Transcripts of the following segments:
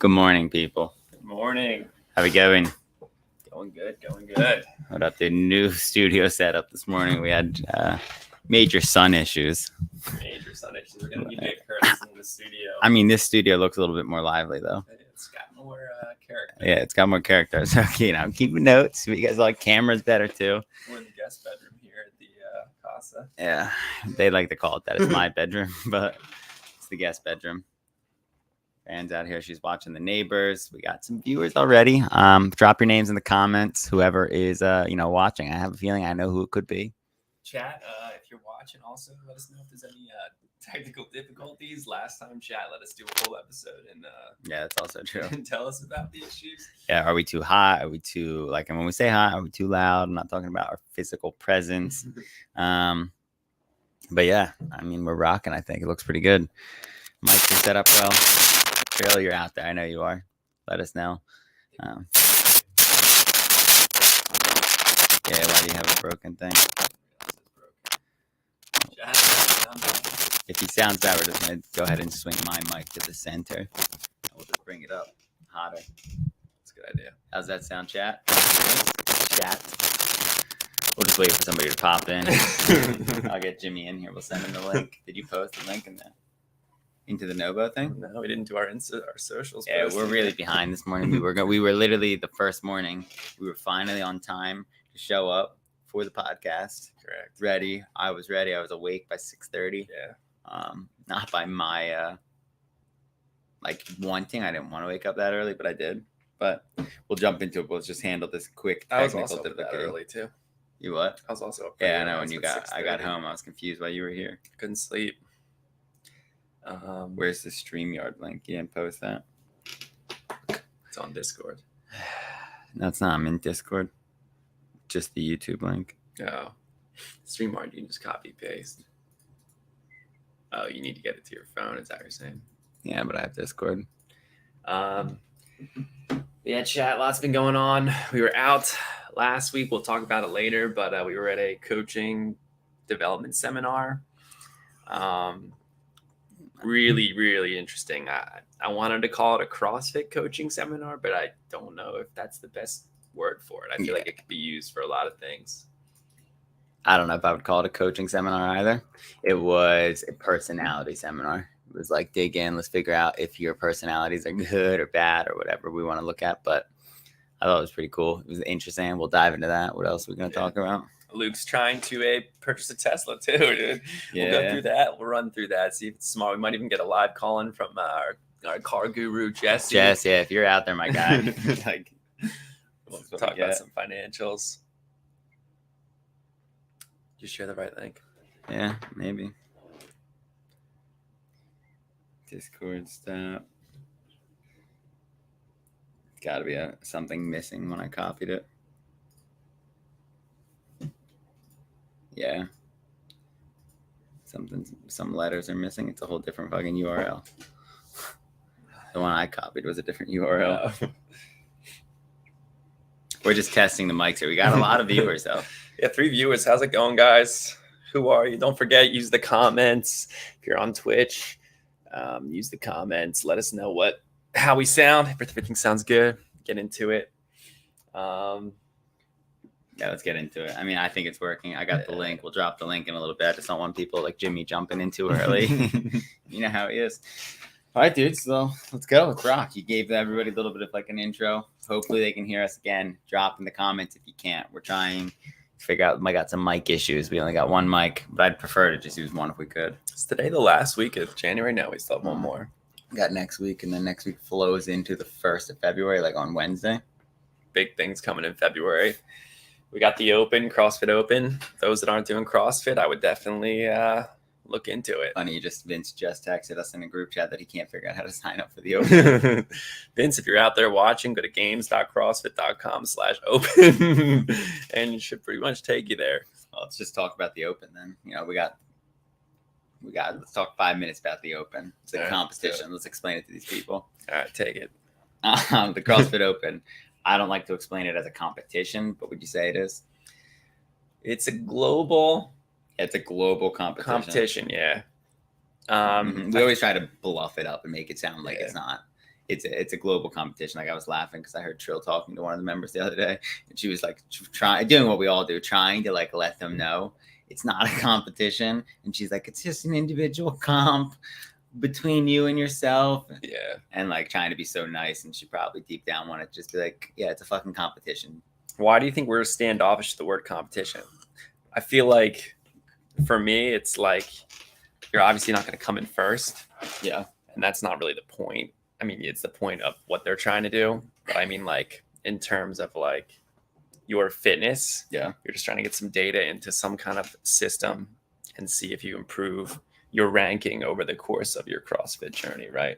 Good morning, people. Good morning. How we going? Going good. What up? The new studio setup this morning. We had major sun issues. Major sun issues. We're going to give you a Curtis in the studio. I mean, this studio looks a little bit more lively, though. It's got more character. Yeah, it's got more character. So, I'm keeping notes. You guys like cameras better, too. We're in the guest bedroom here at the Casa. Yeah, they like to call it that. It's my bedroom, but it's the guest bedroom. Fans out here. She's watching The Neighbors. We got some viewers already. Drop your names in the comments. Whoever is, watching. I have a feeling I know who it could be. Chat, if you're watching, also let us know if there's any technical difficulties. Last time, chat, let us do a whole episode and yeah, that's also true. And tell us about the issues. Yeah, are we too hot? Are we too and when we say hot, are we too loud? I'm not talking about our physical presence. But yeah, I mean, we're rocking. I think it looks pretty good. Mics are set up well. Phil, you're out there. I know you are. Let us know. Yeah, why do you have a broken thing? If he sounds bad, we're just going to go ahead and swing my mic to the center. We'll just bring it up hotter. That's a good idea. How's that sound, chat? Chat. We'll just wait for somebody to pop in. I'll get Jimmy in here. We'll send him the link. Did you post the link into the Novo thing? No, we didn't do our socials. Yeah, we're really behind this morning. We were literally the first morning. We were finally on time to show up for the podcast. Correct. Ready. I was ready. I was awake by 6:30. Yeah. Not by my wanting. I didn't want to wake up that early, but I did. But we'll jump into it. We'll just handle this quick technical I was also difficulty. that early too. You what? I was also up. Yeah, I know. When I got home, I was confused why you were here. Couldn't sleep. Where's the StreamYard link? You didn't post that? It's on Discord. No, it's not. I'm in Discord. Just the YouTube link. Oh. StreamYard, you can just copy paste. Oh, you need to get it to your phone, is that what you're saying? Yeah, but I have Discord. Yeah, chat, lots been going on. We were out last week. We'll talk about it later, but we were at a coaching development seminar. Really, really interesting. I wanted to call it a CrossFit coaching seminar, but I don't know if that's the best word for it. I feel like it could be used for a lot of things. I don't know if I would call it a coaching seminar either. It was a personality seminar. It was like, dig in, let's figure out if your personalities are good or bad or whatever we want to look at. But I thought it was pretty cool. It was interesting. We'll dive into that. What else are we going to talk about? Luke's trying to purchase a Tesla too, dude. Yeah. We'll go through that. We'll run through that. See if it's smart. We might even get a live call in from our car guru, Jesse. Jess, yeah, if you're out there, my guy. We'll talk about some financials. Did you share the right link? Yeah, maybe. Discord stop. Got to be something missing when I copied it. Yeah. Some letters are missing. It's a whole different fucking URL. The one I copied was a different URL. No. We're just testing the mics here. We got a lot of viewers, though. Yeah, 3 viewers. How's it going, guys? Who are you? Don't forget, use the comments. If you're on Twitch, use the comments. Let us know how we sound. If everything sounds good, get into it. Yeah, let's get into it. I mean, I think it's working. I got the link. We'll drop the link in a little bit. I just don't want people like Jimmy jumping in too early. You know how he is. All right, dude. So let's go. Let's rock. You gave everybody a little bit of like an intro. Hopefully they can hear us again. Drop in the comments if you can't. We're trying to figure out. I got some mic issues. We only got one mic, but I'd prefer to just use one if we could. Is today the last week of January? No, we still have one more. We got next week, and then next week flows into the 1st of February, like on Wednesday. Big things coming in February. We got the Open, CrossFit Open. Those that aren't doing CrossFit, I would definitely look into it. Funny, Vince just texted us in a group chat that he can't figure out how to sign up for the Open. Vince, if you're out there watching, go to games.crossfit.com/open and it should pretty much take you there. Well, let's just talk about the Open then. We got let's talk 5 minutes about the Open. It's a competition. Let's explain it to these people. All right, take it. The CrossFit Open. I don't like to explain it as a competition, but would you say it is? It's a global It's a global competition. Yeah. We always try to bluff it up and make it sound like it's not. it's a global competition. Like I was laughing because I heard Trill talking to one of the members the other day, and she was like doing what we all do, trying to like let them know it's not a competition. And she's like, it's just an individual comp between you and yourself. Yeah. And like trying to be so nice, and she probably deep down wanted to just be like, yeah, it's a fucking competition. Why do you think we're standoffish to the word competition? I feel like for me, it's like you're obviously not going to come in first. Yeah. And that's not really the point. I mean, it's the point of what they're trying to do. But I mean, like in terms of like your fitness, yeah, you're just trying to get some data into some kind of system and see if you improve your ranking over the course of your CrossFit journey, right?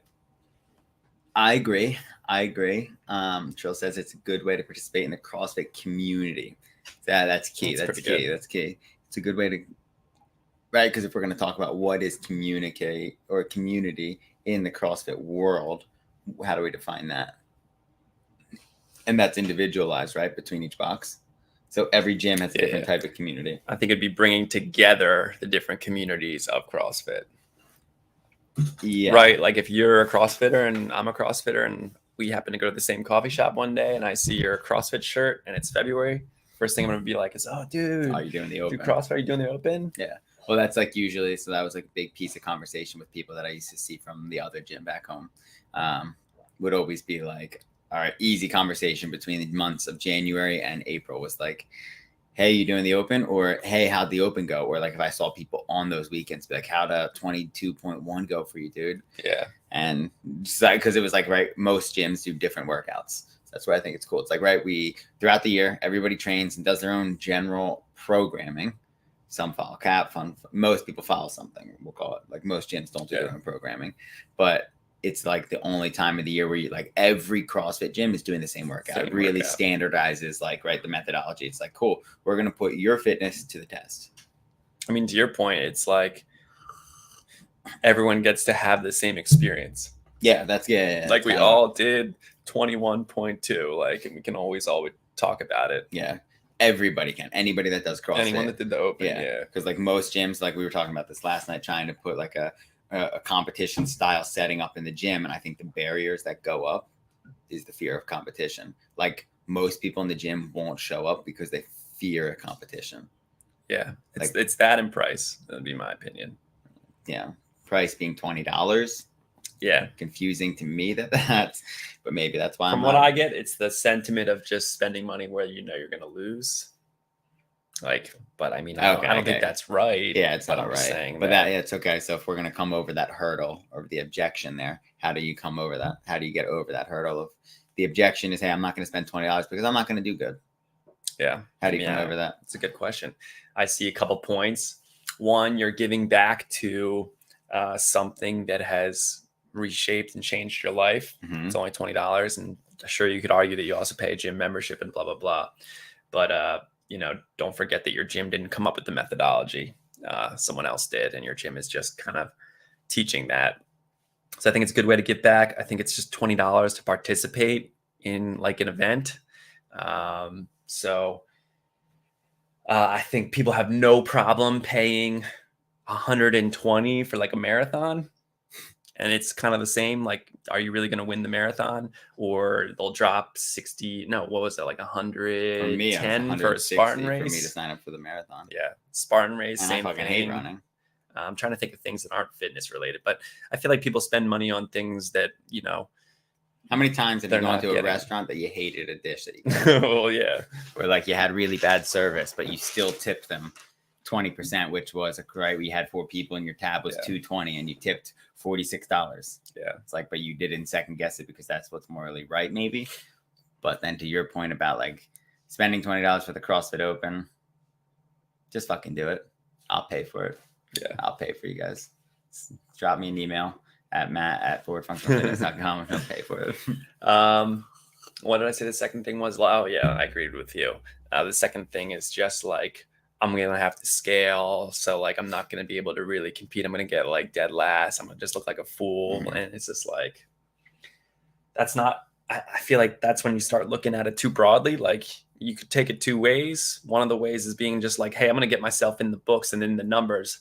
I agree. Trill says it's a good way to participate in the CrossFit community. That's key. That's key. That's key. It's a good way to, right? Because if we're going to talk about what is communicate or community in the CrossFit world, how do we define that? And that's individualized, right? Between each box. So every gym has a different type of community. I think it'd be bringing together the different communities of CrossFit. Yeah. Right. Like if you're a CrossFitter and I'm a CrossFitter and we happen to go to the same coffee shop one day and I see your CrossFit shirt and it's February, first thing I'm going to be like is, oh, dude, are you doing the open? CrossFit, are you doing the open? Yeah. Well, that's like usually, so that was like a big piece of conversation with people that I used to see from the other gym back home. Would always be like, all right, easy conversation between the months of January and April was like, hey, you doing the open? Or, hey, how'd the open go? Or like if I saw people on those weekends, be like, how'd a 22.1 go for you, dude? Yeah. And just like, because it was like, right, most gyms do different workouts. So that's why I think it's cool. It's like, right, we, throughout the year, everybody trains and does their own general programming. Some follow cap, most people follow something, we'll call it. Like most gyms don't do their own programming. But it's like the only time of the year where you like every CrossFit gym is doing the same workout. It really standardizes like, right, the methodology. It's like, cool, we're going to put your fitness to the test. I mean, to your point, it's like everyone gets to have the same experience. Yeah, that's good. Yeah, like we all did 21.2. Like, and we can always talk about it. Yeah. Everybody can. Anybody that does CrossFit. Anyone that did the open. Yeah. Because like most gyms, like we were talking about this last night, trying to put like a competition style setting up in the gym. And I think the barriers that go up is the fear of competition. Like most people in the gym won't show up because they fear a competition. Yeah. It's that in price. That would be my opinion. Yeah. Price being $20. Yeah. Confusing to me that's, but maybe that's why From what I get, it's the sentiment of just spending money where you know you're going to lose. Like, but I mean, I don't think that's right. Yeah, it's not right. Saying but that it's okay. So if we're going to come over that hurdle or the objection there, how do you come over that? How do you get over that hurdle of the objection is, hey, I'm not going to spend $20 because I'm not going to do good. Yeah. How do you come over that? It's a good question. I see a couple points. One, you're giving back to something that has reshaped and changed your life. Mm-hmm. It's only $20. And sure, you could argue that you also pay a gym membership and blah, blah, blah. But, you know, don't forget that your gym didn't come up with the methodology. Someone else did. And your gym is just kind of teaching that. So I think it's a good way to get back. I think it's just $20 to participate in like an event. So I think people have no problem paying $120 for like a marathon. And it's kind of the same. Like, are you really going to win the marathon? Or they'll drop 60? No, what was that? Like 110 for a Spartan race? For me to sign up for the marathon. Yeah, Spartan race. And same I fucking thing. hate running. I'm trying to think of things that aren't fitness related, but I feel like people spend money on things that, you know. How many times have you gone to a restaurant that you hated a dish that you got? Well, yeah. Or like you had really bad service, but you still tipped them 20%, which was right. We had 4 people and your tab was $220 and you tipped $46. Yeah. It's like, but you didn't second guess it because that's what's morally right, maybe. But then to your point about like spending $20 for the CrossFit Open, just fucking do it. I'll pay for it. Yeah. I'll pay for you guys. Drop me an email at matt@forwardfunctionalfitness.com and I'll pay for it. What did I say the second thing was? Oh, yeah, I agreed with you. The second thing is just like, I'm going to have to scale. So like, I'm not going to be able to really compete. I'm going to get like dead last. I'm going to just look like a fool. Mm-hmm. And it's just like, that's not, I feel like that's when you start looking at it too broadly. Like you could take it 2 ways. One of the ways is being just like, hey, I'm going to get myself in the books and in the numbers.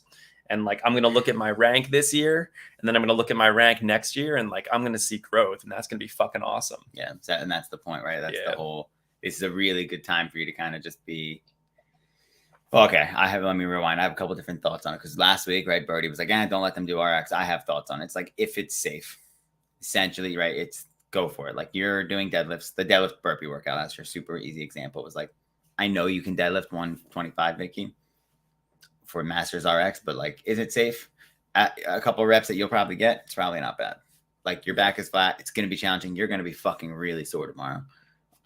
And like, I'm going to look at my rank this year, and then I'm going to look at my rank next year, and like, I'm going to see growth, and that's going to be fucking awesome. Yeah. And that's the point, right? That's the whole, this is a really good time for you to kind of just be, okay, let me rewind. I have a couple different thoughts on it. Because last week, right, Birdie was like, don't let them do RX. I have thoughts on it. It's like, if it's safe, essentially, right, it's go for it. Like, you're doing deadlifts, the deadlift burpee workout, that's your super easy example. It was like, I know you can deadlift 125, Vicky, for Masters RX, but like, is it safe? At a couple of reps that you'll probably get, it's probably not bad. Like, your back is flat. It's going to be challenging. You're going to be fucking really sore tomorrow.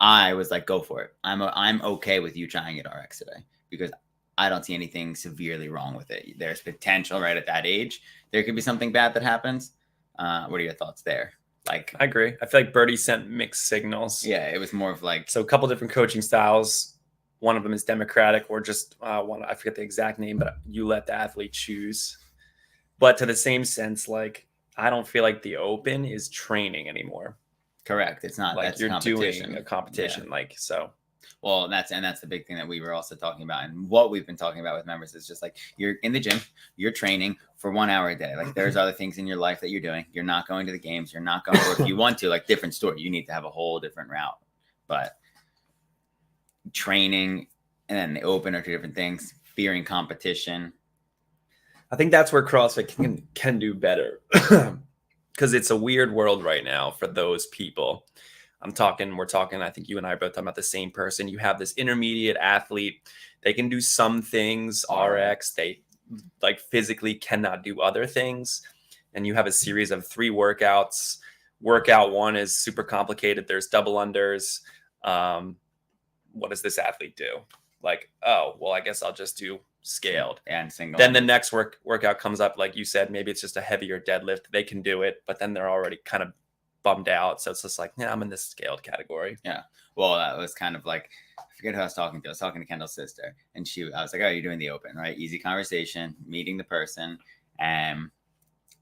I was like, go for it. I'm okay with you trying it RX today because I don't see anything severely wrong with it. There's potential right at that age. There could be something bad that happens. What are your thoughts there? Like, I agree. I feel like Birdie sent mixed signals. Yeah, it was more of like, so a couple different coaching styles. One of them is democratic, or just one. I forget the exact name, but you let the athlete choose. But to the same sense, like, I don't feel like the open is training anymore. Correct. It's not like you're doing a competition. Yeah. Like, so. Well, that's the big thing that we were also talking about, and what we've been talking about with members is just like, you're in the gym, you're training for 1 hour a day. Like, there's other things in your life that you're doing. You're not going to the games. You're not going, or if you want to, like, different story. You need to have a whole different route. But training and then the open are two different things. Fearing competition. I think that's where CrossFit can do better, because it's a weird world right now for those people. We're talking, I think you and I are both talking about the same person. You have this intermediate athlete. They can do some things, RX. They like physically cannot do other things. And you have a series of 3 workouts. Workout 1 is super complicated. There's double unders. What does this athlete do? Like, oh, well, I guess I'll just do scaled and single. Then the next workout comes up, like you said, maybe it's just a heavier deadlift. They can do it, but then they're already kind of bummed out. So it's just like, yeah, I'm in this scaled category. Yeah. Well, that was kind of like, I forget who I was talking to. I was talking to Kendall's sister, and I was like, oh, you're doing the open, right? Easy conversation, meeting the person. And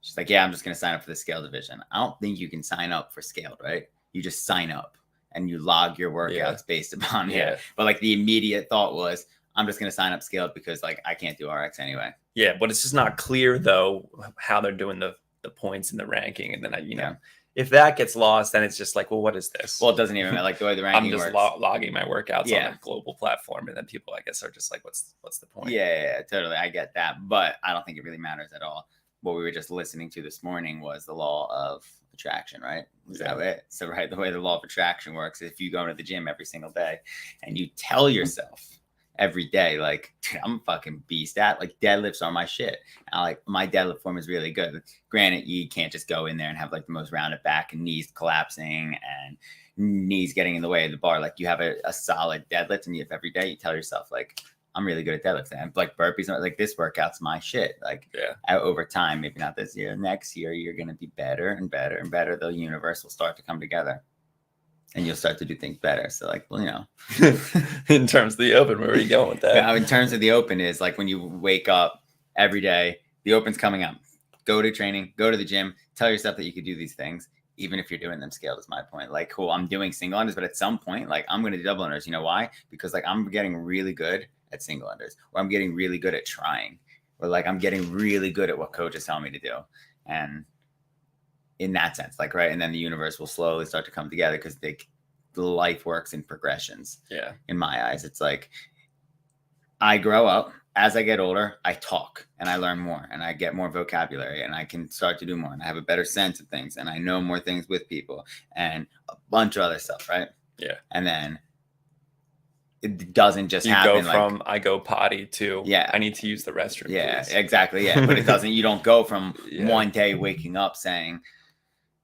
she's like, yeah, I'm just going to sign up for the scale division. I don't think you can sign up for scaled, right? You just sign up and you log your workouts based upon it. But like, the immediate thought was, I'm just going to sign up scaled because like, I can't do RX anyway. Yeah. But it's just not clear though, how they're doing the points in the ranking. And then, you know, if that gets lost, then it's just like, well, what is this? Well, it doesn't even matter. Like, the way the ranking works. I'm just logging my workouts on a global platform. And then people, I guess, are just like, what's the point? Yeah, totally. I get that. But I don't think it really matters at all. What we were just listening to this morning was the law of attraction, right? Is that it? So, right, the way the law of attraction works, if you go to the gym every single day and you tell yourself every day, like, dude, I'm a fucking beast at, like, deadlifts are my shit. And like, my deadlift form is really good. Granted, you can't just go in there and have like the most rounded back and knees collapsing and knees getting in the way of the bar. Like, you have a solid deadlift, and if every day you tell yourself, like, I'm really good at deadlifting. I'm like, burpees, like, this workout's my shit. Like, over time, maybe not this year, next year, you're going to be better and better and better. The universe will start to come together. And you'll start to do things better. So, like, well, you know, in terms of the open, where are you going with that? Yeah, in terms of the open is like, when you wake up every day, the open's coming up. Go to training, go to the gym, tell yourself that you could do these things, even if you're doing them scaled, is my point. Like, cool, I'm doing single unders, but at some point, like, I'm going to do double unders. You know why? Because like, I'm getting really good at single unders, or I'm getting really good at trying, or like, I'm getting really good at what coach is telling me to do. And in that sense, like, right. And then the universe will slowly start to come together, because the life works in progressions. Yeah. In my eyes, it's like, I grow up. As I get older, I talk and I learn more and I get more vocabulary and I can start to do more and I have a better sense of things and I know more things with people and a bunch of other stuff. Right. Yeah. And then it doesn't just happen. You go from I go potty to I need to use the restroom. Yeah, please. exactly. Yeah. But it doesn't, you don't go from one day waking up saying,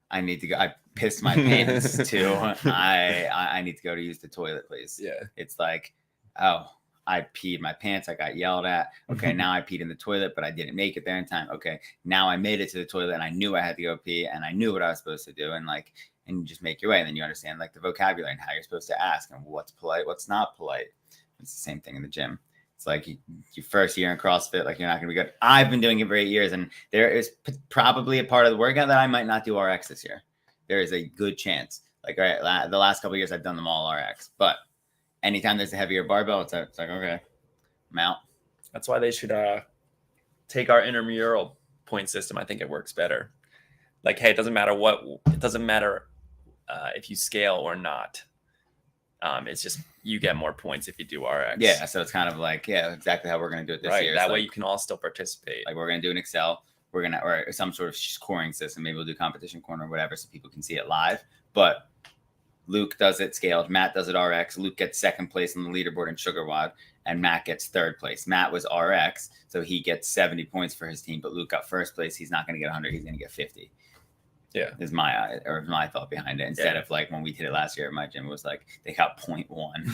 I need to go, I pissed my pants to I need to go to use the toilet, please. Yeah. It's like, oh, I peed my pants. I got yelled at. Okay, now I peed in the toilet, but I didn't make it there in time. Okay, now I made it to the toilet and I knew I had to go pee and I knew what I was supposed to do. And like, and you just make your way, and then you understand like the vocabulary and how you're supposed to ask and what's polite, what's not polite. It's the same thing in the gym. It's like your first year in CrossFit, like, you're not going to be good. I've been doing it for 8 years, and there is probably a part of the workout that I might not do RX this year. There is a good chance. Like, all right, the last couple of years I've done them all RX, but anytime there's a heavier barbell, it's like, okay, I'm out. That's why they should take our intramural point system. I think it works better. Like, hey, it doesn't matter if you scale or not. It's just you get more points if you do RX. Yeah, so it's kind of like, exactly how we're going to do it this year. That way you can all still participate. Like we're going to do an Excel. We're going to, or some sort of scoring system. Maybe we'll do competition corner or whatever so people can see it live. But Luke does it scaled. Matt does it RX. Luke gets second place on the leaderboard in Sugar WOD, and Matt gets third place. Matt was RX, so he gets 70 points for his team, but Luke got first place. He's not going to get 100. He's going to get 50. Yeah, is my thought behind it. Instead of like when we did it last year, my gym was like they got 0.1,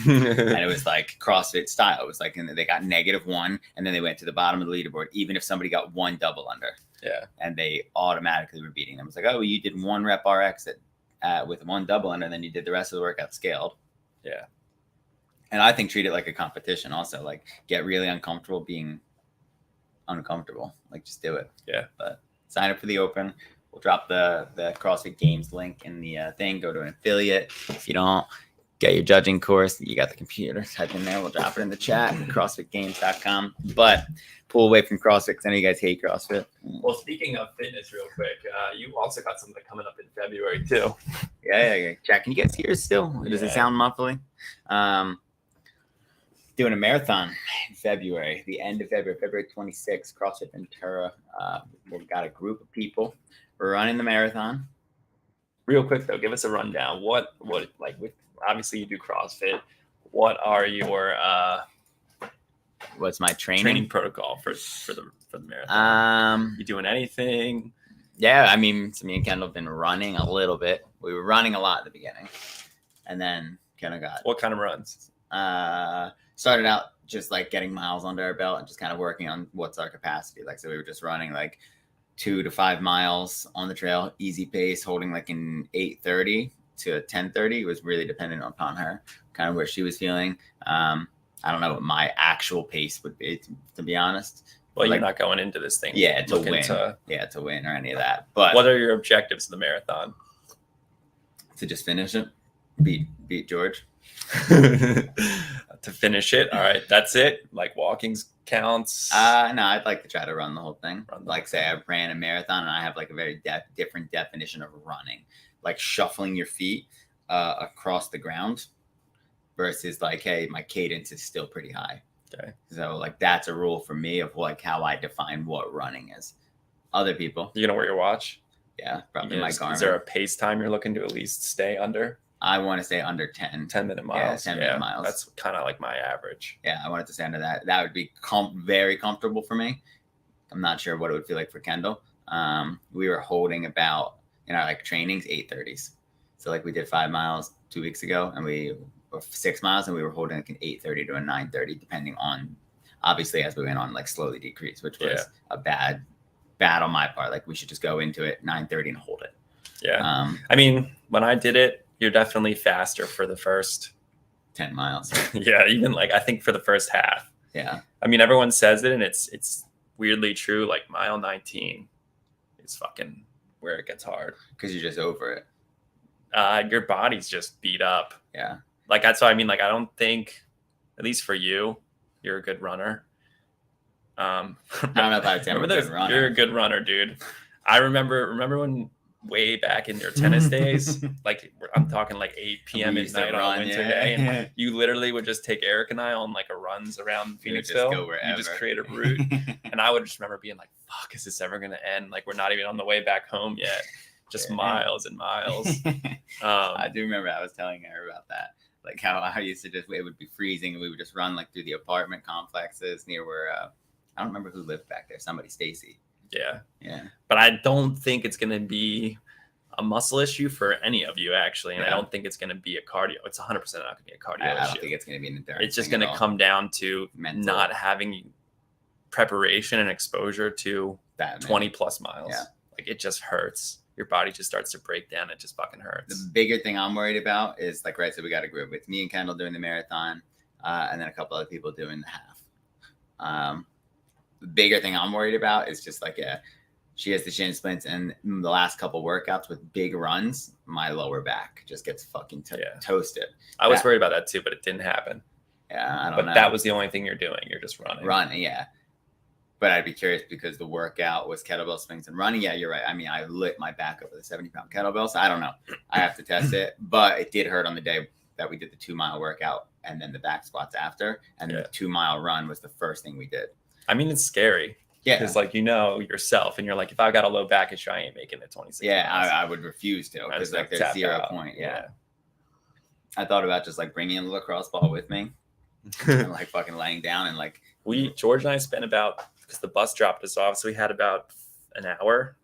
and it was like CrossFit style. It was like they got -1, and then they went to the bottom of the leaderboard, even if somebody got one double under. Yeah, and they automatically were beating them. It was like, oh, you did 1 rep RX with 1 double under, and then you did the rest of the workout scaled. Yeah, and I think treat it like a competition. Also, like get really uncomfortable being uncomfortable. Like just do it. Yeah, but sign up for the open. We'll drop the CrossFit Games link in the thing. Go to an affiliate. If you don't get your judging course, you got the computer. Type in there. We'll drop it in the chat. CrossFitGames.com. But pull away from CrossFit because I know you guys hate CrossFit. Well, speaking of fitness, real quick, you also got something coming up in February too. Yeah. Jack, can you guys hear us still? Does it sound muffly? Doing a marathon in February, the end of February 26th, CrossFit Ventura. We've got a group of people. We're running the marathon. Real quick though, give us a rundown. What like with obviously you do CrossFit. What are your what's my training protocol for the marathon? You doing anything? Yeah, I mean, so me and Kendall have been running a little bit. We were running a lot at the beginning, and then kind of got what kind of runs? Started out just like getting miles under our belt and just kind of working on what's our capacity. Like, so we were just running like 2 to 5 miles on the trail, easy pace, holding like an 8:30 to 10:30. It was really dependent upon her, kind of where she was feeling. I don't know what my actual pace would be, to be honest. Well, like, you're not going into this thing. To win. To win or any of that. But what are your objectives in the marathon? To just finish it, beat George. To finish it. All right, that's it. Like walkings counts. No, I'd like to try to run the whole thing. Say I ran a marathon and I have like a very different definition of running, like shuffling your feet across the ground versus like, hey, my cadence is still pretty high. Okay. So like that's a rule for me of like how I define what running is. Other people. You gonna wear your watch? Yeah, probably my Garmin. Is there a pace time you're looking to at least stay under? I want to stay under 10 minute miles. Yeah, 10-minute miles. That's kind of like my average. Yeah, I wanted to stay under that. That would be very comfortable for me. I'm not sure what it would feel like for Kendall. We were holding about in our like trainings 8:30s. So like we did 5 miles 2 weeks ago, and or 6 miles, and we were holding like an 8:30 to a 9:30, depending on obviously as we went on, like slowly decrease, which was a bad on my part. Like we should just go into it 9:30 and hold it. Yeah. I mean, when I did it, you're definitely faster for the first 10 miles. Yeah, even like I think for the first half. Yeah. I mean, everyone says it, and it's weirdly true. Like mile 19 is fucking where it gets hard because you're just over it. Your body's just beat up. Yeah. Like that's why I mean, like I don't think, at least for you, you're a good runner. I don't know if I would say I'm a good runner. You're a good runner, dude. I remember when way back in your tennis days, like I'm talking like 8 p.m. at night on a winter day, and you literally would just take Eric and I on like a runs around Phoenixville. You just create a route, and I would just remember being like, "Fuck, is this ever gonna end? Like we're not even on the way back home yet, just miles and miles." I do remember I was telling her about that, like how I used to it would be freezing, and we would just run like through the apartment complexes near where I don't remember who lived back there. Somebody, Stacy. Yeah. But I don't think it's going to be a muscle issue for any of you, actually. And I don't think it's going to be a cardio. It's 100% not going to be a cardio issue. I don't think it's going to be an endurance. It's just going to come down to not having preparation and exposure to that 20 plus miles. Yeah. Like it just hurts. Your body just starts to break down. It just fucking hurts. The bigger thing I'm worried about is like, right, so we got a group with me and Kendall doing the marathon and then a couple other people doing the half. The bigger thing I'm worried about is just like she has the shin splints, and the last couple workouts with big runs, my lower back just gets fucking toasted. I was worried about that too, but it didn't happen. Yeah, I don't know. But that was the only thing you're doing. You're just running. Yeah. But I'd be curious because the workout was kettlebell swings and running. Yeah, you're right. I mean, I lit my back up with a 70-pound kettlebell. So I don't know. I have to test it. But it did hurt on the day that we did the 2-mile workout and then the back squats after. And the 2-mile run was the first thing we did. I mean, it's scary. Yeah. Because, like, you know yourself, and you're like, if I've got a low back issue, I ain't making it 26 Yeah, miles. I would refuse to because, like, there's 0 point. Yeah. I thought about just, like, bringing a lacrosse ball with me and, like, fucking laying down and, like. George and I spent about, because the bus dropped us off, so we had about an hour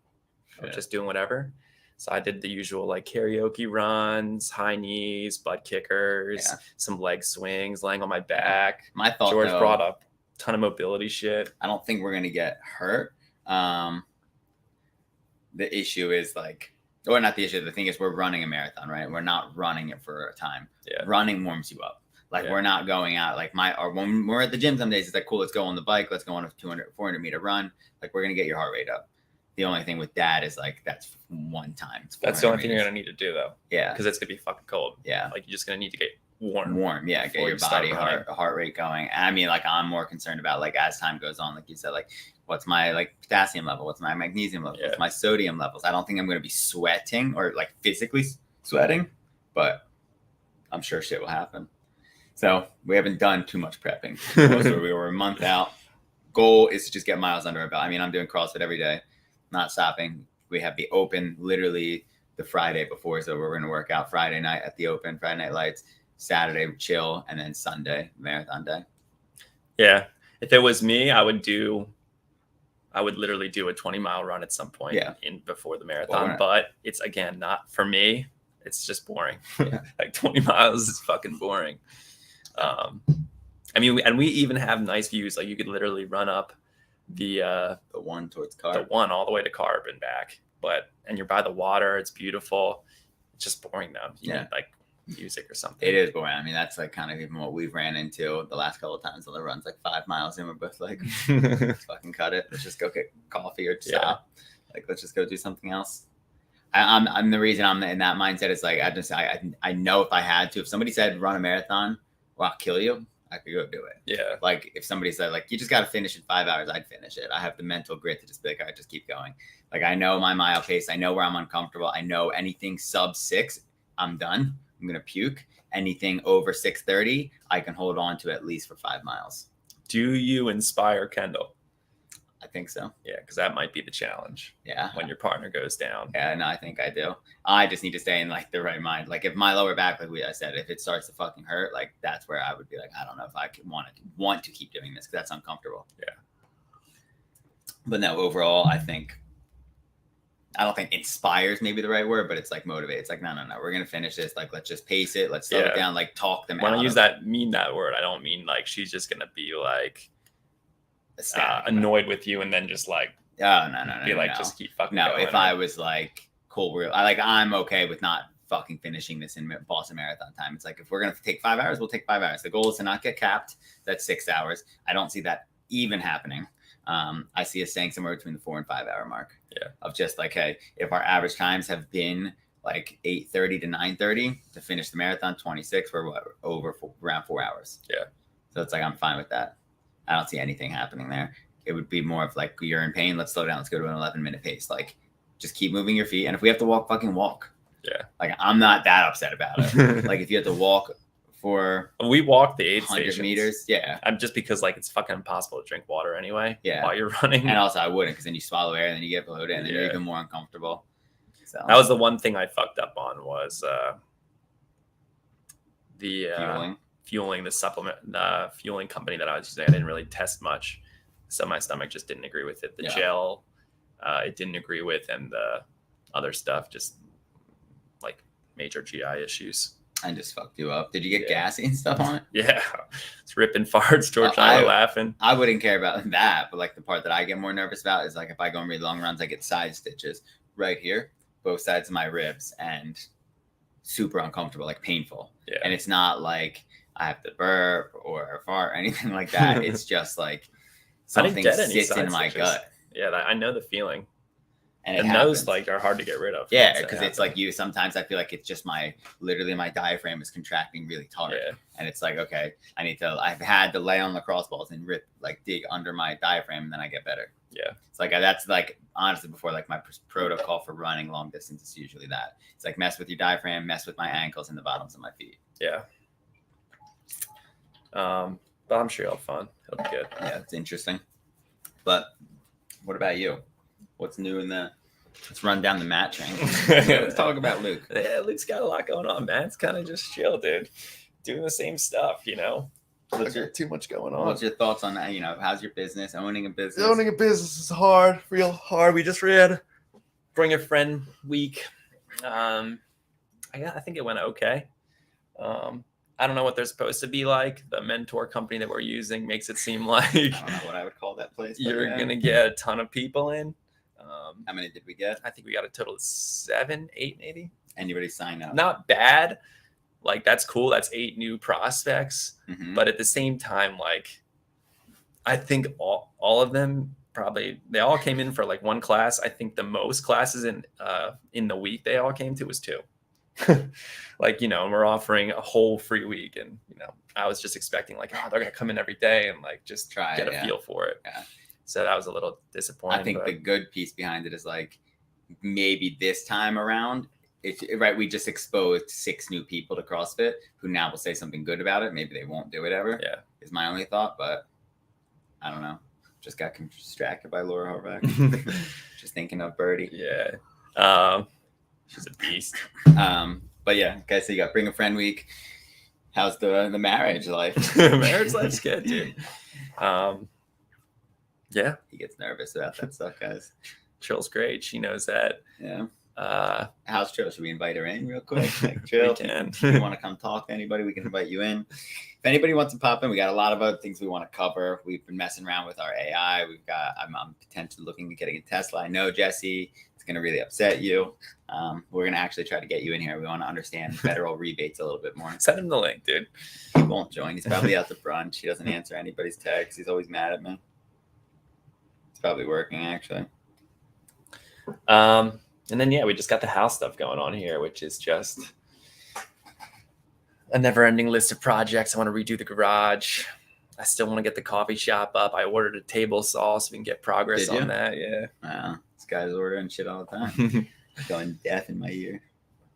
of just doing whatever. So I did the usual, like, karaoke runs, high knees, butt kickers, some leg swings, laying on my back. My thought, George brought up a ton of mobility shit. I don't think we're going to get hurt. The issue is, like, or not the issue. The thing is, we're running a marathon, right? We're not running it for a time. Yeah. Running warms you up. Like, we're not going out. Like, or when we're at the gym some days, it's like, cool, let's go on the bike. Let's go on a 200, 400 meter run. Like, we're going to get your heart rate up. The only thing with that is, like, that's one time. That's the only thing you're going to need to do, though. Yeah. Because it's going to be fucking cold. Yeah. Like, you're just going to need to get warm. Yeah. Get your body heart rate going. And I mean, like, I'm more concerned about, like, as time goes on, like you said, like, what's my, like, potassium level? What's my magnesium level? What's my sodium levels? I don't think I'm going to be sweating or, like, physically sweating, but I'm sure shit will happen. So we haven't done too much prepping. We were a month out. Goal is to just get miles under our belt. I mean, I'm doing CrossFit every day, not stopping. We have the Open literally the Friday before, so we're going to work out Friday night at the Open, Friday Night Lights, Saturday chill, and then Sunday marathon day. Yeah, if it was me, I would literally do a 20-mile run at some point in before the marathon. But it's, again, not for me. It's just boring. Like 20 miles is fucking boring. I mean, and we even have nice views. Like, you could literally run up the one towards Carb, the one all the way to Carb and back. And you're by the water. It's beautiful. It's just boring though. You need, like, music or something. It is boring. I mean, that's, like, kind of even what we've ran into the last couple of times on the runs, like 5 miles in. We're both like, let's fucking cut it. Let's just go get coffee or stop. Like, let's just go do something else. I'm the reason I'm in that mindset is, like, I know if I had to, if somebody said run a marathon, well, I'll kill you, I could go do it. Yeah. Like, if somebody said, like, you just got to finish in 5 hours, I'd finish it. I have the mental grit to just be like, all right, just keep going. Like, I know my mile pace. I know where I'm uncomfortable. I know anything sub 6, I'm done. I'm going to puke. Anything over 6:30, I can hold on to at least for 5 miles. Do you inspire Kendall? I think so. Yeah, because that might be the challenge. Yeah. When your partner goes down. Yeah, no, I think I do. I just need to stay in, like, the right mind. Like, if my lower back, like I said, if it starts to fucking hurt, like, that's where I would be like, I don't know if I could want to keep doing this because that's uncomfortable. Yeah. But no, overall, I don't think inspires maybe the right word, but it's like motivate. It's like, no, we're going to finish this. Like, let's just pace it. Let's slow it down. Like, talk them out. When I use that word, I don't mean like she's just going to be like annoyed with you and then just like, just keep fucking going. If I was like, cool, I'm okay with not fucking finishing this in Boston Marathon time. It's like, if we're going to take 5 hours, we'll take 5 hours. The goal is to not get capped. That's 6 hours. I don't see that even happening. I see us staying somewhere between the 4 and 5 hour mark. Yeah. Of just like, hey, if our average times have been like 8:30 to 9:30 to finish the marathon, 26, we're around 4 hours. Yeah. So it's like, I'm fine with that. I don't see anything happening there. It would be more of like, you're in pain. Let's slow down. Let's go to an 11-minute pace. Like, just keep moving your feet. And if we have to walk, fucking walk. Yeah. Like, I'm not that upset about it. Like, if you have to walk we walk the aid 100 stations. meters. Yeah. I'm just because, like, it's fucking impossible to drink water anyway. Yeah. While you're running. And also I wouldn't, because then you swallow air and then you get bloated and then you're even more uncomfortable. So that was the one thing I fucked up on was the fueling, the supplement, the fueling company that I was using. I didn't really test much. So my stomach just didn't agree with it. The gel, it didn't agree with, and the other stuff, just like major GI issues. And just fucked you up. Did you get gassy and stuff on it? Yeah. It's ripping farts. George and I were laughing. I wouldn't care about that, but like the part that I get more nervous about is like if I go on really long runs, I get side stitches right here, both sides of my ribs, and super uncomfortable, like painful. Yeah. And it's not like I have to burp or fart or anything like that. It's just like something sits in my gut. Yeah, I know the feeling. and it And happens. those like are hard to get rid of. Yeah, once they because it's happen. like you. Sometimes I feel like it's just literally my diaphragm is contracting really hard, Yeah. and it's like, okay, I've had to lay on lacrosse balls and dig under my diaphragm, and then I get better. Yeah. It's like that's like honestly before like my protocol for running long distance is usually that. It's like mess with your diaphragm, mess with my ankles and the bottoms of my feet. Yeah. But I'm sure you'll have fun. It'll be good. Yeah, it's interesting. But what about you? What's new in the? Let's run down the match ring. Let's talk about Luke. Yeah, Luke's got a lot going on, man. It's kind of just chill, dude. Doing the same stuff, too much going on. What's your thoughts on that? How's your business? Owning a business. Owning a business is hard, real hard. We just ran Bring a Friend week. I think it went okay. I don't know what they're supposed to be like. The mentor company that we're using makes it seem like I don't know what I would call that place. you're gonna get a ton of people in. How many did we get? I think we got a total of 7, 8, maybe. Anybody sign up? Not bad. Like, that's cool. That's 8 new prospects. Mhm. But at the same time, like, I think all of them they all came in for like one class. I think the most classes in the week they all came to was 2. Like, and we're offering a whole free week, and I was just expecting like, oh, they're gonna come in every day and like just Try get it, a yeah. feel for it. Yeah. So that was a little disappointing. I think but the good piece behind it is like maybe this time around, we just exposed 6 new people to CrossFit who now will say something good about it. Maybe they won't do it ever. Yeah. Is my only thought, but I don't know. Just got distracted by Laura Harvack. Just thinking of Birdie. Yeah. She's a beast. But yeah, okay, so you got Bring a Friend week. How's the marriage life? Marriage life's good, dude. Yeah, He gets nervous about that stuff, guys. Trill's great. She knows that. Yeah. Uh, How's Trill? Should we invite her in real quick? Like, Trill, we can. if you want to come talk to anybody, we can invite you in. If anybody wants to pop in, we got a lot of other things we want to cover. We've been messing around with our AI. I'm potentially looking at getting a Tesla. I know, Jesse, it's going to really upset you. We're going to actually try to get you in here. We want to understand federal rebates a little bit more. Send him the link, dude. He won't join. He's probably out to brunch. He doesn't answer anybody's texts. He's always mad at me. It's probably working, actually. And then, we just got the house stuff going on here, which is just a never-ending list of projects. I want to redo the garage. I still want to get the coffee shop up. I ordered a table saw so we can get progress on that. Yeah. Wow. This guy's ordering shit all the time. Going deaf in my ear.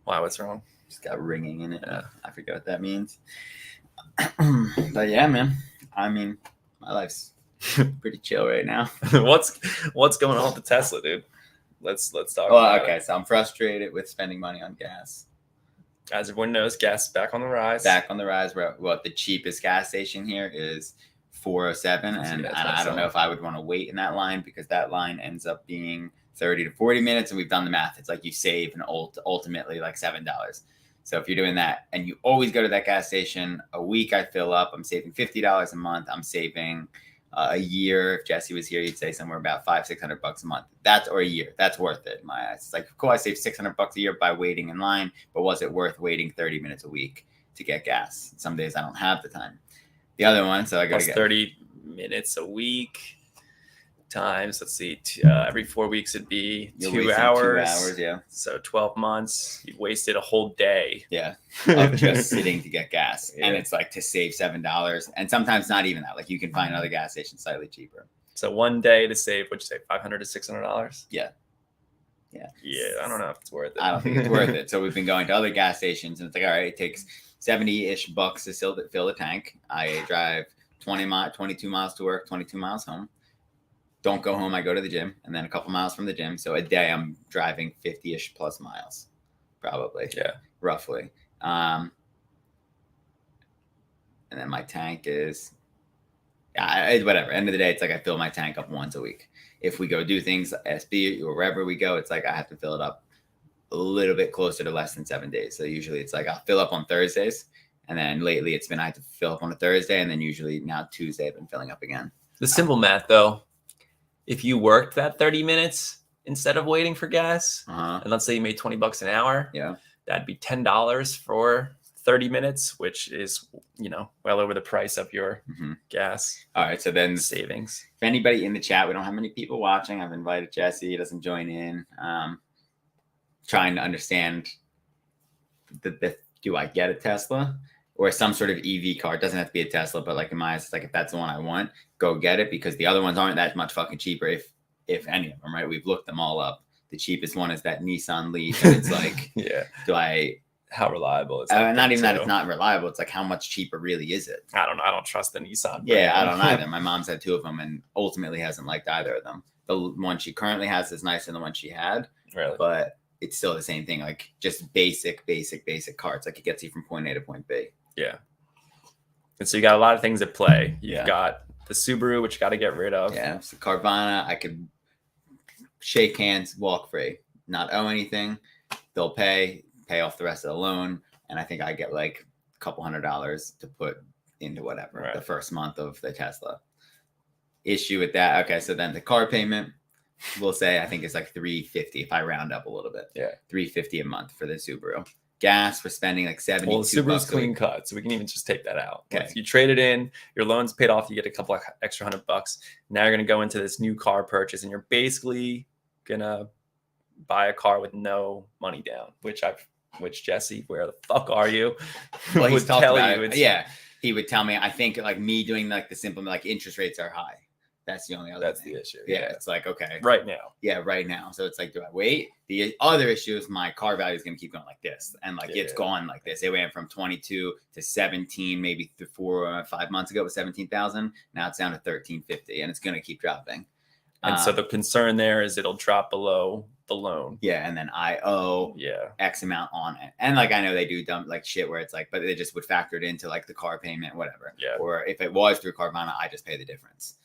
Why? What's wrong? Just got ringing in it. Yeah. I forget what that means. But yeah, man. I mean, my life's pretty chill right now. What's going on with the Tesla, dude? Let's talk Oh, about okay. it. So I'm frustrated with spending money on gas. As everyone knows, gas is back on the rise. Back on the rise. The cheapest gas station here is 407, and I don't know if I would want to wait in that line because that line ends up being 30 to 40 minutes, and we've done the math. It's like you save ultimately like $7. So if you're doing that, and you always go to that gas station a week, I fill up. I'm saving $50 a month. I'm saving a year. If Jesse was here, he'd say somewhere about $500-600 a month. Or a year. That's worth it in my eyes. It's like, cool, I saved $600 a year by waiting in line, but was it worth waiting 30 minutes a week to get gas? Some days I don't have the time. The other one, so I go Plus to get 30 minutes a week times, let's see, every 4 weeks it'd be You're 2 wasting hours. 2 hours, yeah. So 12 months, you've wasted a whole day. Yeah. Of just sitting to get gas. Yeah. And it's like to save $7. And sometimes not even that. Like you can find other gas stations slightly cheaper. So one day to save, what'd you say, $500 to $600? Yeah. Yeah, I don't know if it's worth it. I don't think it's worth it. So we've been going to other gas stations, and it's like, all right, it takes 70-ish bucks to fill the tank. I drive 22 miles to work, 22 miles home. Don't go home. I go to the gym, and then a couple miles from the gym. So a day I'm driving 50-ish plus miles, probably. Yeah. Roughly. And then my tank is, whatever. End of the day, it's like I fill my tank up once a week. If we go do things, SB or wherever we go, it's like I have to fill it up a little bit closer to less than 7 days. So usually it's like I'll fill up on Thursdays. And then lately it's been I have to fill up on a Thursday. And then usually now Tuesday I've been filling up again. The simple math, though, if you worked that 30 minutes instead of waiting for gas, Uh-huh. and let's say you made $20 an hour, Yeah. that'd be $10 for 30 minutes, which is, well over the price of your gas. All right. So then savings. If anybody in the chat, we don't have many people watching. I've invited Jesse. He doesn't join in. Trying to understand do I get a Tesla or some sort of EV car? It doesn't have to be a Tesla, but like in my eyes, it's like if that's the one I want, go get it, because the other ones aren't that much fucking cheaper, if any of them, right? We've looked them all up. The cheapest one is that Nissan Leaf, and it's like, how reliable is that? Not even that it's not reliable. It's like, how much cheaper really is it? I don't know. I don't trust the Nissan. Yeah, I don't either. My mom's had 2 of them and ultimately hasn't liked either of them. The one she currently has is nicer than the one she had. Really? But it's still the same thing. Like just basic carts. Like it gets you from point A to point B. Yeah. And so you got a lot of things at play. You've got the Subaru, which you got to get rid of. Yeah. So Carvana, I could shake hands, walk free, not owe anything. They'll pay off the rest of the loan. And I think I get like a couple $100 to put into whatever the first month of the Tesla. Issue with that. Okay. So then the car payment, we'll say I think it's like $350 if I round up a little bit. Yeah. $350 a month for the Subaru. Gas, we're spending like $72. Well, the Subaru's clean cut, so we can even just take that out. Okay. If you trade it in, your loan's paid off, you get a couple of extra $100. Now you're going to go into this new car purchase, and you're basically going to buy a car with no money down, which Jesse, where the fuck are you? Well, he's talked about it. Yeah. He would tell me, I think like me doing like the simple, like interest rates are high. That's the only other thing. The issue. Yeah. It's like, okay. Right now. Yeah, right now. So it's like, do I wait? The other issue is my car value is going to keep going like this. And like, it's gone like this. It went from 22 to 17, maybe 4 or 5 months ago with 17,000. Now it's down to 1350 and it's going to keep dropping. And so the concern there is it'll drop below the loan. Yeah. And then I owe X amount on it. And like, I know they do dumb like shit where it's like, but they just would factor it into like the car payment, whatever. Yeah. Or if it was through Carvana, I just pay the difference.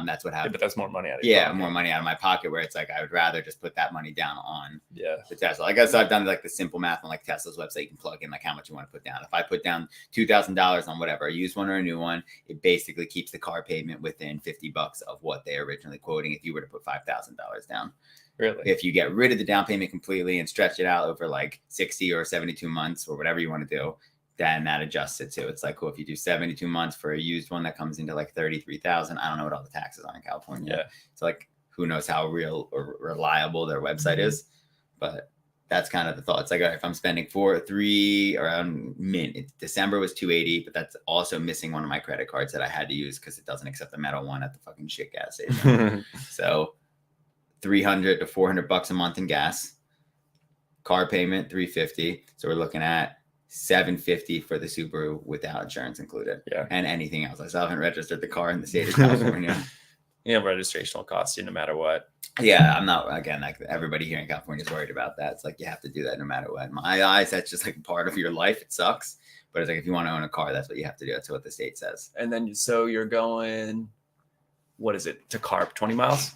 That's what happened. But that's more money out of your pocket. More money out of my pocket, where it's like I would rather just put that money down on the Tesla. Like I guess I've done like the simple math on like Tesla's website. You can plug in like how much you want to put down. If I put down $2,000 on whatever, a used one or a new one, it basically keeps the car payment within $50 of what they originally quoting if you were to put $5,000 down. Really? If you get rid of the down payment completely and stretch it out over like 60 or 72 months or whatever you want to do, then that adjusts it too. It's like, cool, if you do 72 months for a used one that comes into like 33,000, I don't know what all the taxes are in California. Yeah. So like, who knows how real or reliable their website is, but that's kind of the thought. It's like, all right, if I'm spending around December was 280, but that's also missing one of my credit cards that I had to use because it doesn't accept the metal one at the fucking shit gas station. So $300 to $400 a month in gas, car payment, $350. So we're looking at $750 for the Subaru without insurance included. Yeah. And anything else. I still haven't registered the car in the state of California. Registration will cost you no matter what. Yeah, I'm not, again, like everybody here in California is worried about that. It's like you have to do that no matter what. In my eyes, that's just like part of your life. It sucks. But it's like if you want to own a car, that's what you have to do. That's what the state says. And then so you're going, what is it, to Carp, 20 miles?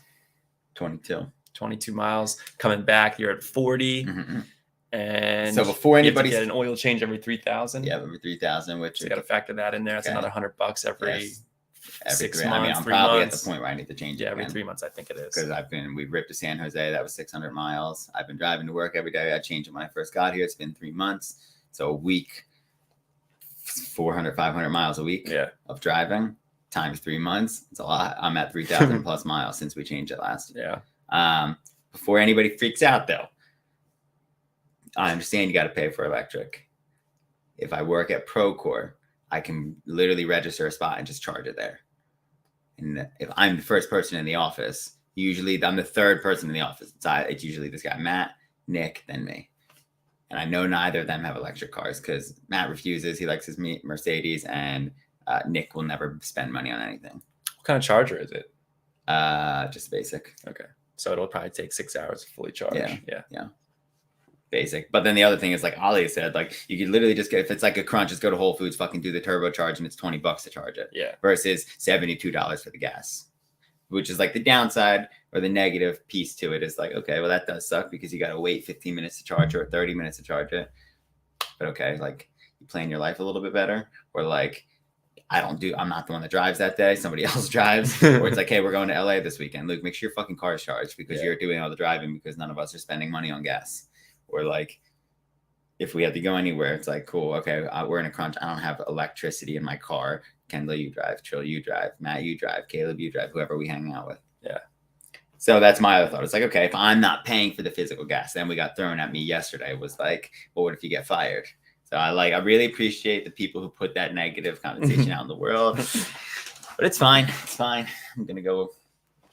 22 miles. Coming back, you're at 40. Mm-hmm. And so before anybody get an oil change every 3,000. Yeah, every 3,000, which you got to factor that in there. It's another $100 every 6 months. I mean, I'm probably at the point where I need to change it. Yeah, every 3 months, I think it is. Because we've ripped to San Jose. That was 600 miles. I've been driving to work every day. I changed it when I first got here. It's been 3 months. So a week, 400, 500 miles a week of driving times 3 months. It's a lot. I'm at 3,000 plus miles since we changed it last. Yeah. Before anybody freaks out, though, I understand you got to pay for electric. If I work at Procore, I can literally register a spot and just charge it there. And if I'm the first person in the office, usually I'm the third person in the office. It's usually this guy, Matt, Nick, then me. And I know neither of them have electric cars because Matt refuses. He likes his Mercedes, and Nick will never spend money on anything. What kind of charger is it? Just basic. Okay. So it'll probably take 6 hours to fully charge. Yeah. Basic. But then the other thing is, like Ali said, like you could literally just get, if it's like a crunch, just go to Whole Foods, fucking do the turbocharge, and it's $20 to charge it. Yeah. Versus $72 for the gas, which is like the downside or the negative piece to it is like, okay, well that does suck because you got to wait 15 minutes to charge it or 30 minutes to charge it. But okay, like you plan your life a little bit better, or like I'm not the one that drives that day. Somebody else drives. Or it's like, hey, we're going to LA this weekend. Luke, make sure your fucking car is charged because you're doing all the driving because none of us are spending money on gas. Or like, if we had to go anywhere, it's like, cool, okay, we're in a crunch. I don't have electricity in my car. Kendall, you drive. Trill, you drive. Matt, you drive. Caleb, you drive. Whoever we hang out with. Yeah. So that's my other thought. It's like, okay, if I'm not paying for the physical gas, then we got thrown at me yesterday was like, well, what if you get fired? So I really appreciate the people who put that negative conversation out in the world. But it's fine. It's fine. I'm going to go.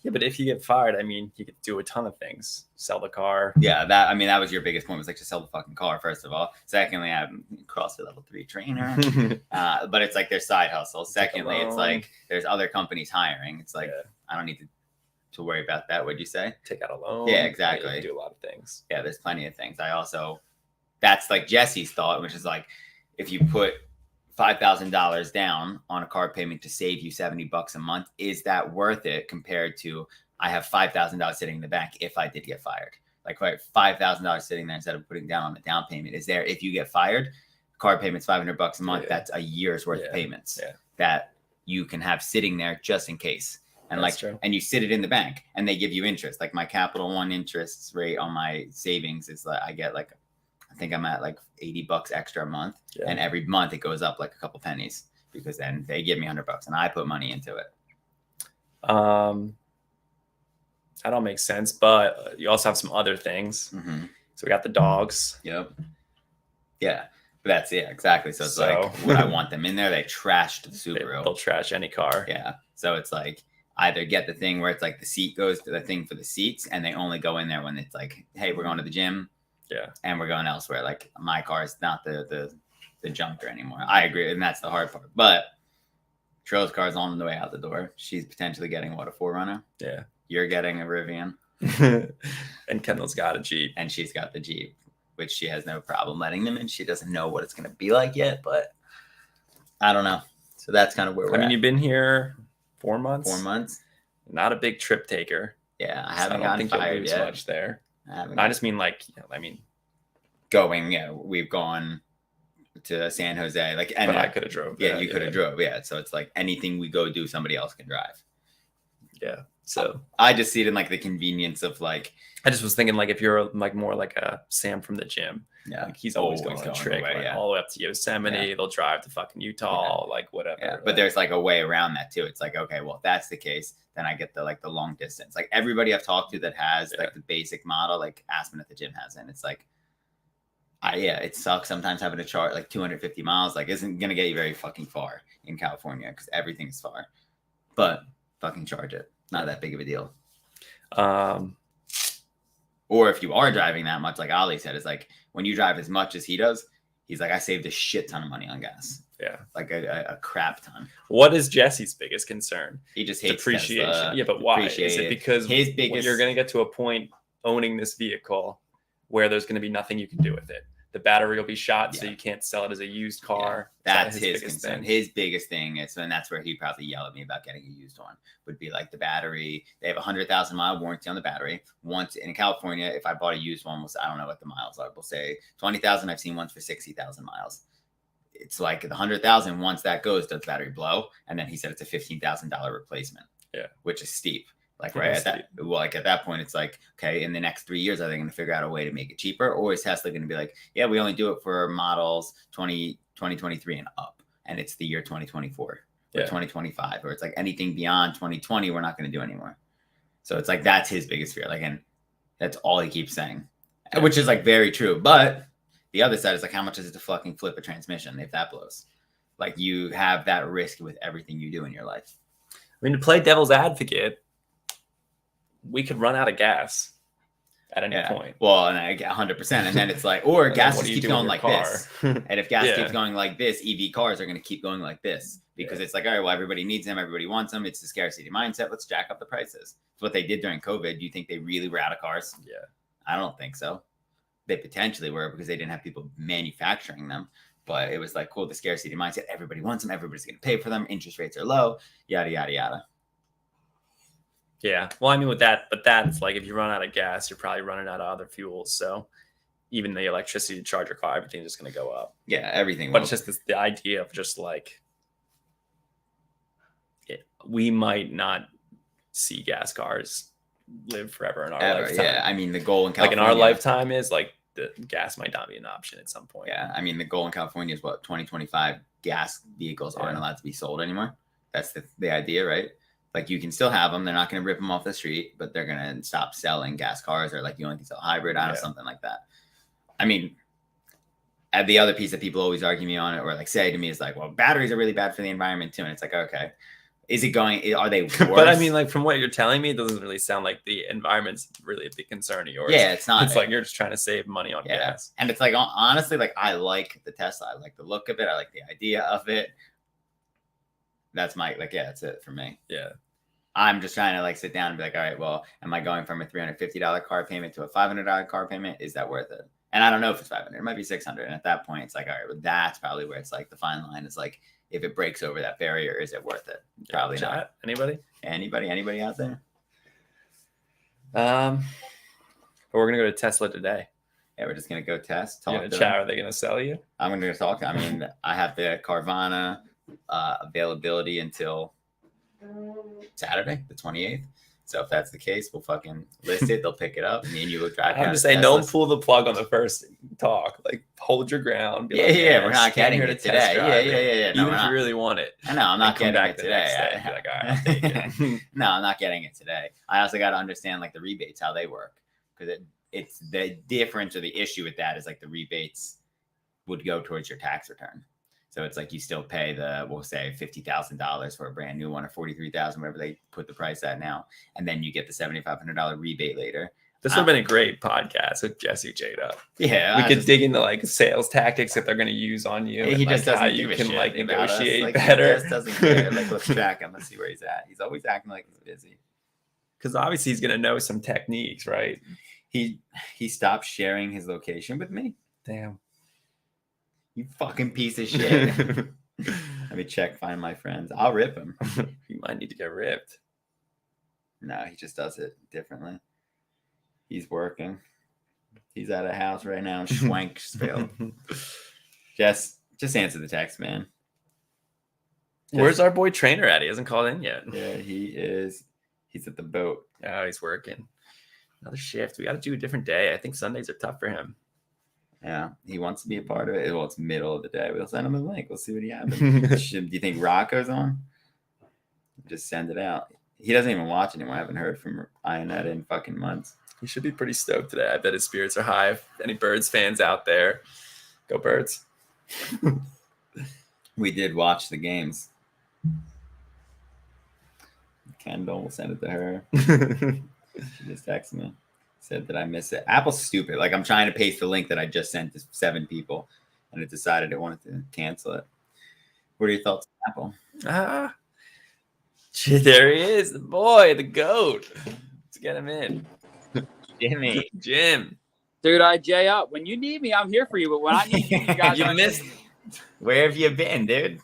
Yeah, but if you get fired, I mean, you could do a ton of things. Sell the car. Yeah, that was your biggest point, was like, just sell the fucking car, first of all. Secondly, I'm CrossFit level 3 trainer. But it's like their side hustle. Secondly, it's like there's other companies hiring. It's like, I don't need to worry about that. What'd you say? Take out a loan. Yeah, exactly. Do a lot of things. Yeah, there's plenty of things. That's like Jesse's thought, which is like, if you put $5,000 down on a car payment to save you $70 a month, is that worth it compared to I have $5,000 sitting in the bank if I did get fired? Like, right, $5,000 sitting there instead of putting down on the down payment is there. If you get fired, car payment's $500 a month. That's a year's worth of payments that you can have sitting there just in case. And that's true. And you sit it in the bank and they give you interest. Like my Capital One interest rate on my savings is like, I get like, I think I'm at like $80 extra a month. Yeah. And every month it goes up like a couple pennies because then they give me $100 and I put money into it. That all makes sense, but you also have some other things. Mm-hmm. So we got the dogs. Yep. Yeah. That's exactly. So it's like, would I want them in there? They trashed the Subaru. They'll trash any car. Yeah. So it's like, either get the thing where it's like the seat goes to the thing for the seats and they only go in there when it's like, hey, we're going to the gym. Yeah. And we're going elsewhere. Like my car is not the junker anymore. I agree. And that's the hard part. But Trill's car is on the way out the door. She's potentially getting what, a 4Runner? Yeah. You're getting a Rivian. And Kendall's got a Jeep. And she's got the Jeep, which she has no problem letting them in. She doesn't know what it's going to be like yet, but I don't know. So that's kind of where we're at. You've been here 4 months? 4 months. Not a big trip taker. Yeah, I haven't gotten fired yet. Much there. I just mean like, going. Yeah, we've gone to San Jose. Like, and but I could have drove. Yeah, you could have drove. Yeah, so it's like anything we go do, somebody else can drive. Yeah. So I just see it in like the convenience of like. I just was thinking like if you're like more like a Sam from the gym. Yeah, like he's always going a trick away, all the way up to Yosemite. Yeah. They'll drive to fucking Utah, like whatever. Yeah, but there's like a way around that too. It's like, okay, well, if that's the case, then I get the like the long distance. Like everybody I've talked to that has like the basic model, like Aspen at the gym has, and it's like, it sucks sometimes having to charge like 250 miles. Like isn't gonna get you very fucking far in California because everything's far. But fucking charge it. Not that big of a deal. Or if you are driving that much, like Ali said, it's like when you drive as much as he does, he's like, I saved a shit ton of money on gas. Yeah. Like a crap ton. What is Jesse's biggest concern? He just hates depreciation. Tesla, yeah, but why? Is it because you're going to get to a point owning this vehicle where there's going to be nothing you can do with it? The battery will be shot, so you can't sell it as a used car. Yeah, that's his concern. Thing. His biggest thing is, and that's where he'd probably yell at me about getting a used one, would be like the battery. They have 100,000 mile warranty on the battery. Once in California, if I bought a used one, I don't know what the miles are. We'll say 20,000. I've seen ones for 60,000 miles. It's like the 100,000. Once that goes, does the battery blow? And then he said it's a $15,000 replacement. Yeah, which is steep. Like at that point, it's like, okay, in the next 3 years, are they going to figure out a way to make it cheaper? Or is Tesla going to be like, yeah, we only do it for models 2023 and up. And it's the year 2024 or 2025, or it's like anything beyond 2020, we're not going to do anymore. So it's like, that's his biggest fear. Like, and that's all he keeps saying, which is like very true. But the other side is like, how much is it to fucking flip a transmission if that blows? Like you have that risk with everything you do in your life. I mean, to play devil's advocate, we could run out of gas at any point. Well, and I get 100%. And then it's like, or gas just keeps going like this. And if gas keeps going like this, EV cars are going to keep going like this because it's like, all right, well, everybody needs them. Everybody wants them. It's the scarcity mindset. Let's jack up the prices. It's what they did during COVID. Do you think they really were out of cars? Yeah. I don't think so. They potentially were because they didn't have people manufacturing them. But it was like, cool, the scarcity mindset. Everybody wants them. Everybody's going to pay for them. Interest rates are low, yada, yada, yada. Yeah. Well, I mean, with that, but that's like if you run out of gas, you're probably running out of other fuels. So even the electricity to charge your car, everything's just going to go up. Yeah, everything. But it's just the idea of just like we might not see gas cars live forever in our lifetime. Yeah, I mean, the goal in California, like in our lifetime is like the gas might not be an option at some point. Yeah, I mean, the goal in California is what 2025 gas vehicles aren't allowed to be sold anymore. That's the idea, right? Like you can still have them. They're not going to rip them off the street, but they're going to stop selling gas cars, or like you only can sell hybrid out of something like that. I mean, the other piece that people always argue me on it or like say to me is like, well, batteries are really bad for the environment too. And it's like, okay, is it going, are they worse? But I mean, like from what you're telling me, it doesn't really sound like the environment's really a big concern of yours. Yeah, it's not. It's like you're just trying to save money on gas. And it's like, honestly, like I like the Tesla. I like the look of it. I like the idea of it. That's my, like, yeah, that's it for me. Yeah. I'm just trying to like sit down and be like, all right, well, am I going from a $350 car payment to a $500 car payment? Is that worth it? And I don't know if it's 500, it might be 600. And at that point, it's like, all right, well, that's probably where it's like the fine line is like, if it breaks over that barrier, is it worth it? Probably not. Anybody out there? But we're going to go to Tesla today. Yeah, we're just going to go test. You're going to chat. Are they going to sell you? I'm going to talk. I mean, I have the Carvana availability until Saturday, the 28th. So if that's the case, we'll fucking list it. They'll pick it up. Me and you will drive. I'm just saying, don't pull the plug on the first talk. Like, hold your ground. Yeah, we're not getting it today. Yeah. No, even if you really want it. I know, I'm not getting it today. Like, all right, I'll take it. No, I'm not getting it today. I also got to understand like the rebates, how they work, because it's the difference or the issue with that is like the rebates would go towards your tax return. So it's like you still pay we'll say $50,000 for a brand new one, or $43,000, whatever they put the price at now, and then you get the $7,500 rebate later. This would have been a great podcast with Jesse Jada. Yeah, we could dig into like sales tactics that they're going to use on you. He just doesn't how give you a can shit like negotiate like, better. He just doesn't care. Like, let's track him. Let's see where he's at. He's always acting like he's busy. Because obviously he's going to know some techniques, right? He stopped sharing his location with me. Damn. You fucking piece of shit. Let me find my friends. I'll rip him. You might need to get ripped. No, he just does it differently. He's working. He's at a house right now in Schwanksville. Just answer the text, man. Where's our boy Trainer at? He hasn't called in yet. Yeah, he is. He's at the boat. Oh, he's working. Another shift. We got to do a different day. I think Sundays are tough for him. Yeah, he wants to be a part of it. Well, it's middle of the day. We'll send him a link. We'll see what he happens. Do you think Rocco's on? Just send it out. He doesn't even watch anymore. I haven't heard from Ionetta in fucking months. He should be pretty stoked today. I bet his spirits are high. If any Birds fans out there, go Birds. We did watch the games. Kendall will send it to her. She just texted me. Said that I miss it. Apple's stupid. Like I'm trying to paste the link that I just sent to 7 people, and it decided it wanted to cancel it. What are your thoughts on Apple? There he is, the boy, the goat. Let's get him in. Jim. Dude, I J up. When you need me, I'm here for you. But when I need you, you guys you missed. Where have you been, dude?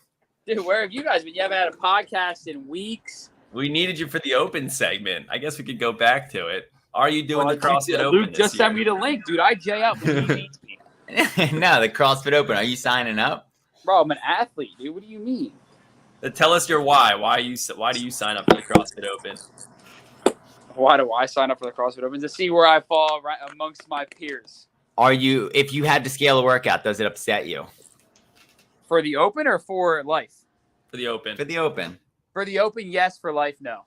Dude, where have you guys been? You haven't had a podcast in weeks. We needed you for the open segment. I guess we could go back to it. Are you doing the CrossFit Open? Luke just sent me the link, dude. I J up when he needs me. No, the CrossFit Open. Are you signing up? Bro, I'm an athlete, dude. What do you mean? Tell us your why. Why do you sign up for the CrossFit Open? Why do I sign up for the CrossFit Open? To see where I fall right amongst my peers. If you had to scale a workout, does it upset you? For the Open or for life? For the Open. For the Open. For the Open, yes. For life, no.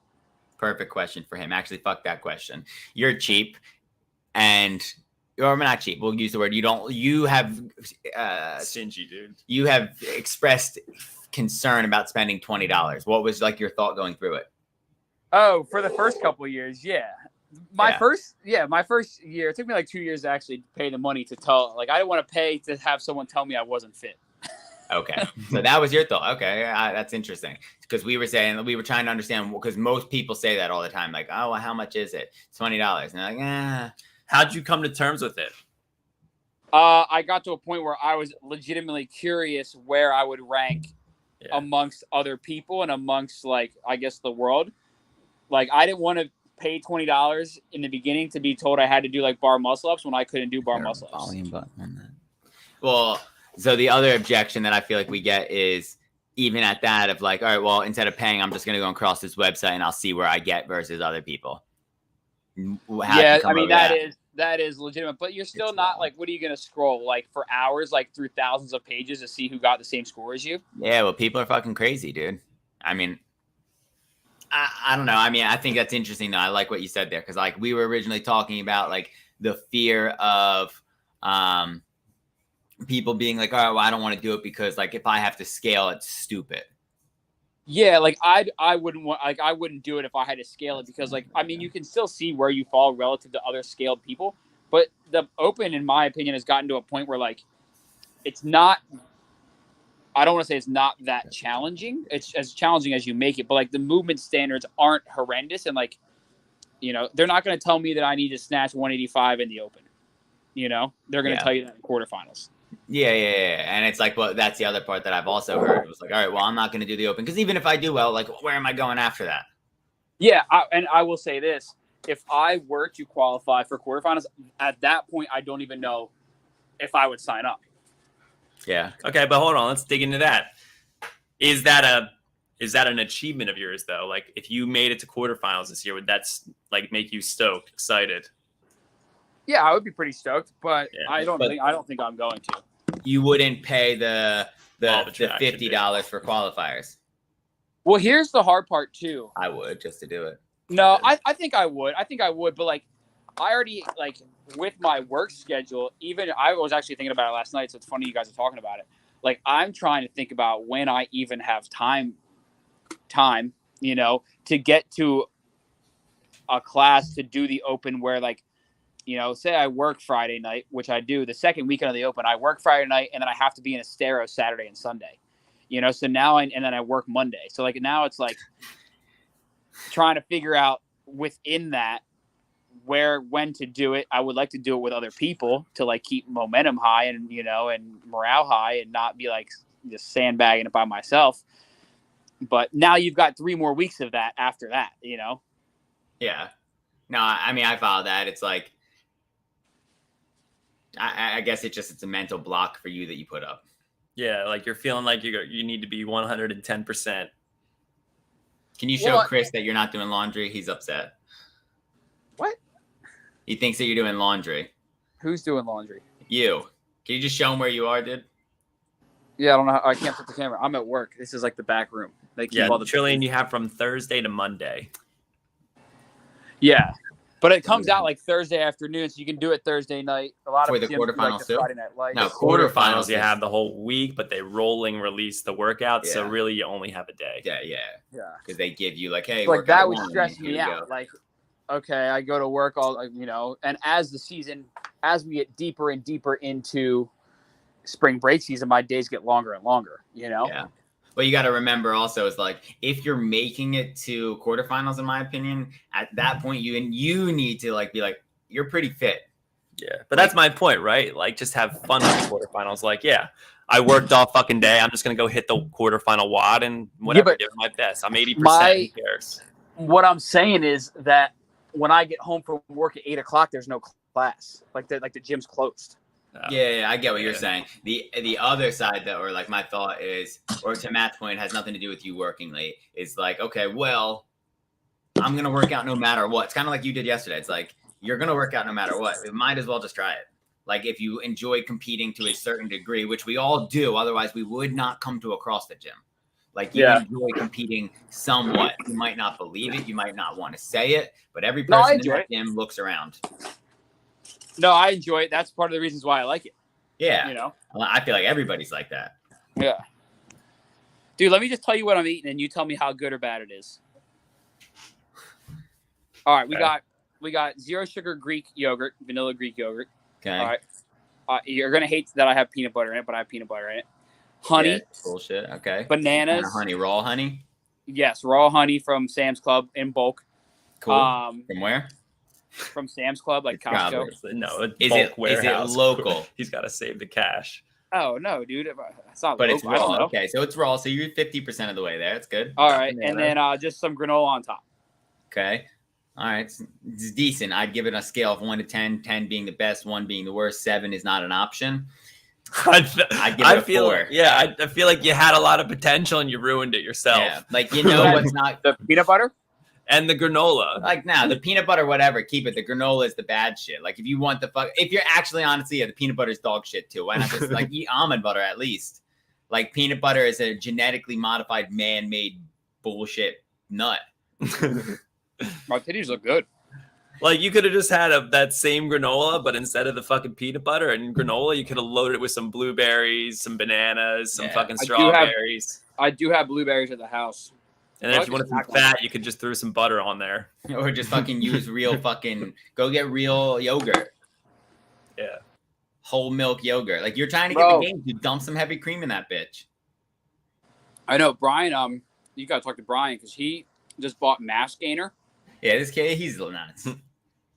Perfect question for him. Actually, fuck that question. You're cheap, or not cheap. We'll use the word. You have stingy, dude. You have expressed concern about spending $20. What was like your thought going through it? Oh, for the first couple of years, yeah. My first year, it took me like 2 years to actually pay the money to tell. Like I didn't want to pay to have someone tell me I wasn't fit. Okay, so that was your thought. Okay, that's interesting because we were trying to understand because most people say that all the time, like, oh, well, how much is it? It's $20, and they're like, How'd you come to terms with it? I got to a point where I was legitimately curious where I would rank amongst other people and amongst like I guess the world. Like I didn't want to pay $20 in the beginning to be told I had to do like bar muscle ups when I couldn't do bar muscle ups. Volume button on that. Well. So the other objection that I feel like we get is even at that of like, all right, well, instead of paying, I'm just going to go and cross this website and I'll see where I get versus other people. Yeah, I mean that is legitimate, but you're still not like, what are you gonna scroll like for hours, like through thousands of pages to see who got the same score as you? Yeah, well, people are fucking crazy, dude. I mean, I don't know. I mean, I think that's interesting though. I like what you said there because like we were originally talking about like the fear of people being like, oh, well, I don't want to do it because like if I have to scale, it's stupid. Yeah, like I wouldn't do it if I had to scale it because like I mean you can still see where you fall relative to other scaled people, but the Open, in my opinion, has gotten to a point where like it's not. I don't want to say it's not that challenging. It's as challenging as you make it, but like the movement standards aren't horrendous, and like they're not going to tell me that I need to snatch 185 in the Open. They're going to tell you that in quarterfinals. Yeah. And it's like, well, that's the other part that I've also heard. It was like, all right, well, I'm not going to do the Open because even if I do well, like, where am I going after that? Yeah, and I will say this: if I were to qualify for quarterfinals, at that point, I don't even know if I would sign up. Yeah. Okay, but hold on, let's dig into that. Is that an achievement of yours though? Like, if you made it to quarterfinals this year, would that like make you stoked, excited? Yeah, I would be pretty stoked, but I don't think I'm going to. You wouldn't pay the $50 for qualifiers. Well, here's the hard part too. I would just to do it. No, I think I would. But like, I already like with my work schedule. Even I was actually thinking about it last night, so it's funny you guys are talking about it. Like, I'm trying to think about when I even have time, to get to a class to do the Open where like. Say I work Friday night, which I do. The second weekend of the Open, I work Friday night, and then I have to be in Estero Saturday and Sunday. So now and then I work Monday. So like now it's like trying to figure out within that when to do it. I would like to do it with other people to like keep momentum high and and morale high and not be like just sandbagging it by myself. But now you've got 3 more weeks of that after that. Yeah. No, I mean I follow that. It's like. I guess it's a mental block for you that you put up. Yeah, like you're feeling like you need to be 110%. Can you show Chris that you're not doing laundry? He's upset. What? He thinks that you're doing laundry. Who's doing laundry? You. Can you just show him where you are, dude? Yeah, I don't know. I can't put the camera. I'm at work. This is like the back room. They keep all the trillion you have from Thursday to Monday. Yeah. But it comes out like Thursday afternoon, so you can do it Thursday night. A lot of the quarterfinals too. Friday Night Lights. No, quarterfinals you have the whole week, but they rolling release the workouts, so really you only have a day. Yeah. Because they give you like, hey, like that would stress me out. Like, okay, I go to work all, and as we get deeper and deeper into spring break season, my days get longer and longer. Yeah. But you got to remember also is like if you're making it to quarterfinals, in my opinion, at that point you need to like be like you're pretty fit. Yeah, but that's my point, right? Like just have fun with the quarterfinals. Like, I worked all fucking day. I'm just gonna go hit the quarterfinal wad and whatever, give it my best. I'm 80%. Who cares? What I'm saying is that when I get home from work at 8:00, there's no class. Like the gym's closed. Yeah, I get what you're saying. The other side though, or like my thought is, or to Matt's point, has nothing to do with you working late. It's like, okay, well, I'm gonna work out no matter what. It's kind of like you did yesterday. It's like you're gonna work out no matter what. You might as well just try it. Like if you enjoy competing to a certain degree, which we all do, otherwise we would not come to a CrossFit gym. Like you enjoy competing somewhat. You might not believe it, you might not want to say it, but every person in that gym looks around. No, I enjoy it. That's part of the reasons why I like it. Yeah. Well, I feel like everybody's like that. Yeah. Dude, let me just tell you what I'm eating and you tell me how good or bad it is. All right, we got 0 sugar Greek yogurt, vanilla Greek yogurt. Okay. All right. You're going to hate that I have peanut butter in it, but I have peanut butter in it. Honey. Yeah, bullshit. Okay. Bananas. Honey, raw honey? Yes, raw honey from Sam's Club in bulk. Cool. From where? From Sam's Club, like Costco. No, is it local? He's got to save the cash. Oh no, dude, it's not. But local. it's raw. Okay, so it's raw. So you're 50% of the way there. That's good. All right, and then just some granola on top. Okay. All right, it's decent. I'd give it a scale of 1 to 10. 10 being the best, 1 being the worst. 7 is not an option. I'd give it a 4. I feel like you had a lot of potential and you ruined it yourself. Yeah, like what's not the peanut butter. And the granola. Like now, the peanut butter, whatever, keep it. The granola is the bad shit. Like if you want if you're actually honestly, yeah, the peanut butter is dog shit too. Why not just like eat almond butter at least? Like peanut butter is a genetically modified, man-made bullshit nut. My titties look good. Like you could have just had that same granola, but instead of the fucking peanut butter and granola, you could have loaded it with some blueberries, some bananas, some fucking strawberries. I do have blueberries at the house. And then if you wanted some fat, you could just throw some butter on there. Or just fucking use real go get real yogurt. Yeah. Whole milk yogurt. Like you're trying to get the game, you dump some heavy cream in that bitch. I know, Brian, you gotta talk to Brian because he just bought mass gainer. Yeah, this kid, he's nuts.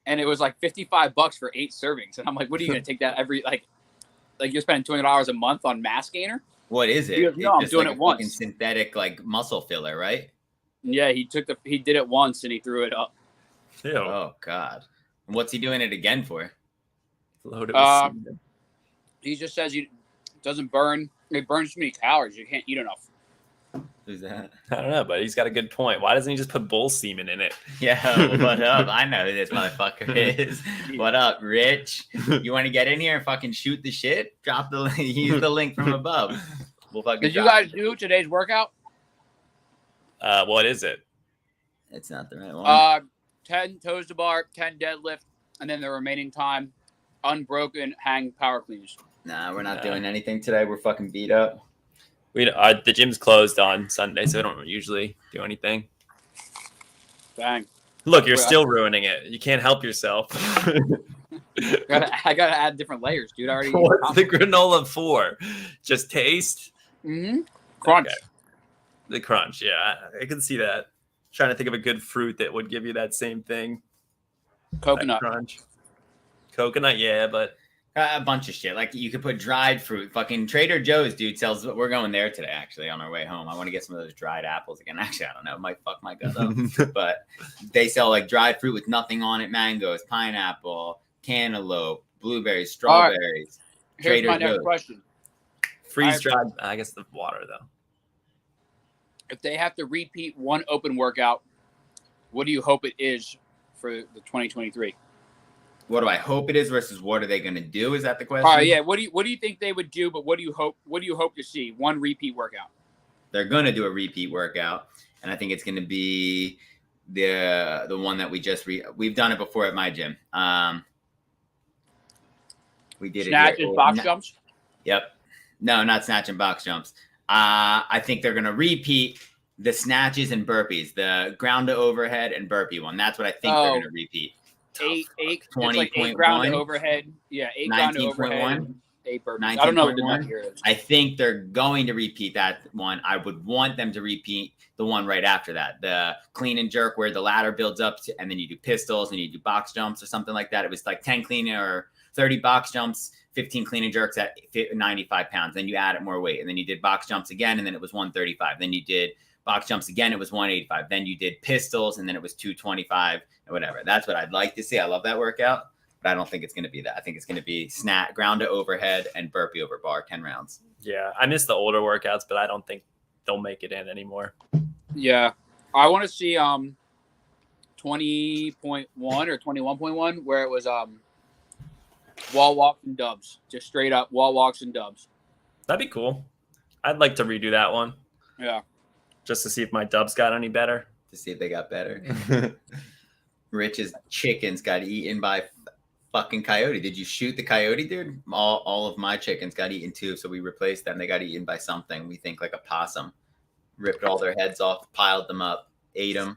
And it was like $55 for 8 servings. And I'm like, what are you gonna take that every like you're spending $200 a month on mass gainer? What is it? He goes, no, I'm doing it once. Synthetic like muscle filler, right? Yeah, he did it once and he threw it up. Ew. Oh God. And what's he doing it again for? Load it with semen. He just says it doesn't burn. It burns too many calories. You can't eat enough. Who's that? I don't know, but he's got a good point. Why doesn't he just put bull semen in it? Yeah, what up? I know who this motherfucker is. What up, Rich? You want to get in here and fucking shoot the shit? Drop the link. Use the link from above. We'll fucking. Did you guys do today's workout? What is it? It's not the right one. 10 toes to bar, 10 deadlift, and then the remaining time, unbroken hang power cleans. Nah, we're not doing anything today. We're fucking beat up. The gym's closed on Sunday, so we don't usually do anything. Dang. Look, you're still ruining it. You can't help yourself. I gotta add different layers, dude. I already. What's the granola for? Just taste? Mm-hmm. Crunch. Okay. The crunch, yeah. I can see that. Trying to think of a good fruit that would give you that same thing. Coconut. That crunch. Coconut, yeah, but a bunch of shit. Like you could put dried fruit. Fucking Trader Joe's, dude, sells. We're going there today, actually, on our way home. I want to get some of those dried apples again. Actually, I don't know. It might fuck my gut up. But they sell like dried fruit with nothing on it: mangoes, pineapple, cantaloupe, blueberries, strawberries. Right. Here's my next Joe's. question. Freeze dried. I guess the water though. If they have to repeat one open workout, what do you hope it is for the 2023? What do I hope it is versus what are they going to do? Is that the question? All right, yeah. What do you think they would do? But what do you hope to see? One repeat workout. They're going to do a repeat workout, and I think it's going to be the one that we just we've done it before at my gym. We did snatch and box jumps. Yep. No, not snatch and box jumps. I think they're going to repeat the snatches and burpees, the ground to overhead and burpee one. That's what I think they're going to repeat. 8 ground to overhead. Yeah, 8 ground to overhead. 8 burpees. I don't know what the number here is. I think they're going to repeat that one. I would want them to repeat the one right after that, the clean and jerk, where the ladder builds up to, and then you do pistols and you do box jumps or something like that. It was like 10 clean or 30 box jumps, 15 clean and jerks at 95 pounds. Then you add it more weight, and then you did box jumps again, and then it was 135. Then you did box jumps again, it was 185. Then you did pistols, and then it was 225 and whatever. That's what I'd like to see. I love that workout, but I don't think it's going to be that. I think it's going to be ground to overhead and burpee over bar, 10 rounds. Yeah, I miss the older workouts, but I don't think they'll make it in anymore. Yeah, I want to see 20.1 or 21.1 where it was wall walks and dubs, just straight up wall walks and dubs. That'd be cool. I'd like to redo that one. Yeah. Just to see if my dubs got any better. To see if they got better. Rich's chickens got eaten by fucking coyote. Did you shoot the coyote, dude? All of my chickens got eaten too, so we replaced them. They got eaten by something. We think like a possum. Ripped all their heads off, piled them up, ate them.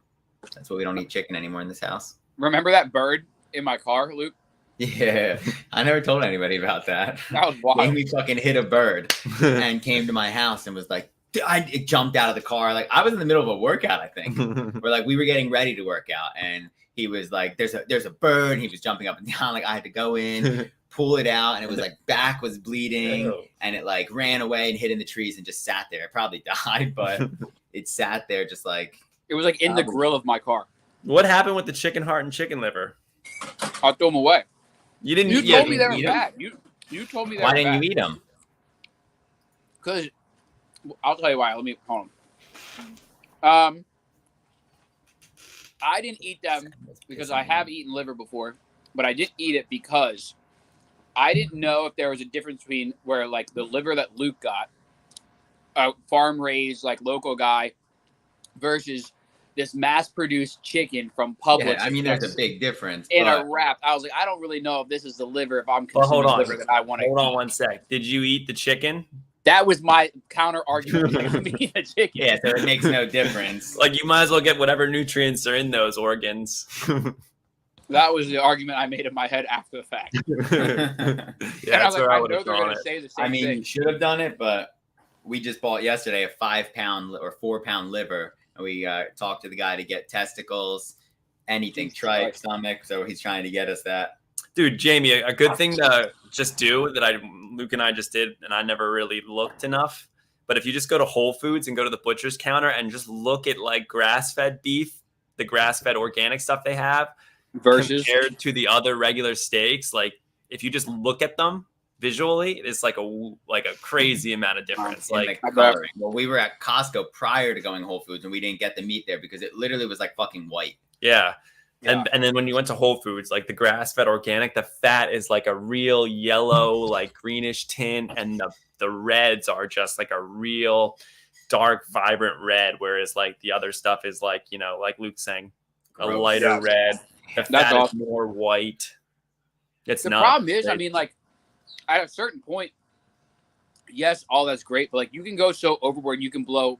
That's why we don't eat chicken anymore in this house. Remember that bird in my car, Luke? Yeah, I never told anybody about that. That was wild. Amy fucking hit a bird and came to my house and was like, I jumped out of the car. Like I was in the middle of a workout, I think. Where like we were getting ready to work out, and he was like, "There's a bird." And he was jumping up and down. Like I had to go in, pull it out, and it was like back was bleeding, and it like ran away and hid in the trees and just sat there. It probably died, but it sat there just like it was like in the grill of my car. What happened with the chicken heart and chicken liver? I threw them away. You didn't. You told me they were bad. You told me they were bad. Why didn't you eat them? Because I'll tell you why. Let me hold on. I didn't eat them because I have eaten liver before, but I didn't eat it because I didn't know if there was a difference between where like the liver that Luke got, a farm raised like local guy, versus this mass produced chicken from Publix. Yeah, I mean, there's a big difference. In but a wrap, I was like, I don't really know if this is the liver if I'm Well, hold consuming on. liver that I want to. Hold on one sec. Did you eat the chicken? That was my counter argument to me the chicken. Yeah, so it makes no difference. Like, you might as well get whatever nutrients are in those organs. That was the argument I made in my head after the fact. Yeah, And I was that's like, where I I would know have they're going gone to it. say the same I mean, thing. you should have done it, but we just bought yesterday a 5-pound or 4-pound liver, and we talked to the guy to get testicles, anything, Jesus tripe, Christ. stomach. So he's trying to get us that. Dude, Jamie, a good thing to just do that Luke and I just did, and I never really looked enough. But if you just go to Whole Foods and go to the butcher's counter and just look at like grass-fed beef, the grass-fed organic stuff they have, Versus compared to the other regular steaks, like if you just look at them visually, it's like a crazy amount of difference. And Like, the coloring. Well, we were at Costco prior to going Whole Foods, and we didn't get the meat there because it literally was like fucking white. yeah. Yeah. And then when you went to Whole Foods, like the grass-fed organic, the fat is like a real yellow, like greenish tint, and the reds are just like a real dark, vibrant red, whereas like the other stuff is like, you know, like Luke's saying, a Gross. lighter Yeah. red. The That's fat is awesome. more white. It's the not. problem is, I mean, like at a certain point, yes, all that's great, but like you can go so overboard, you can blow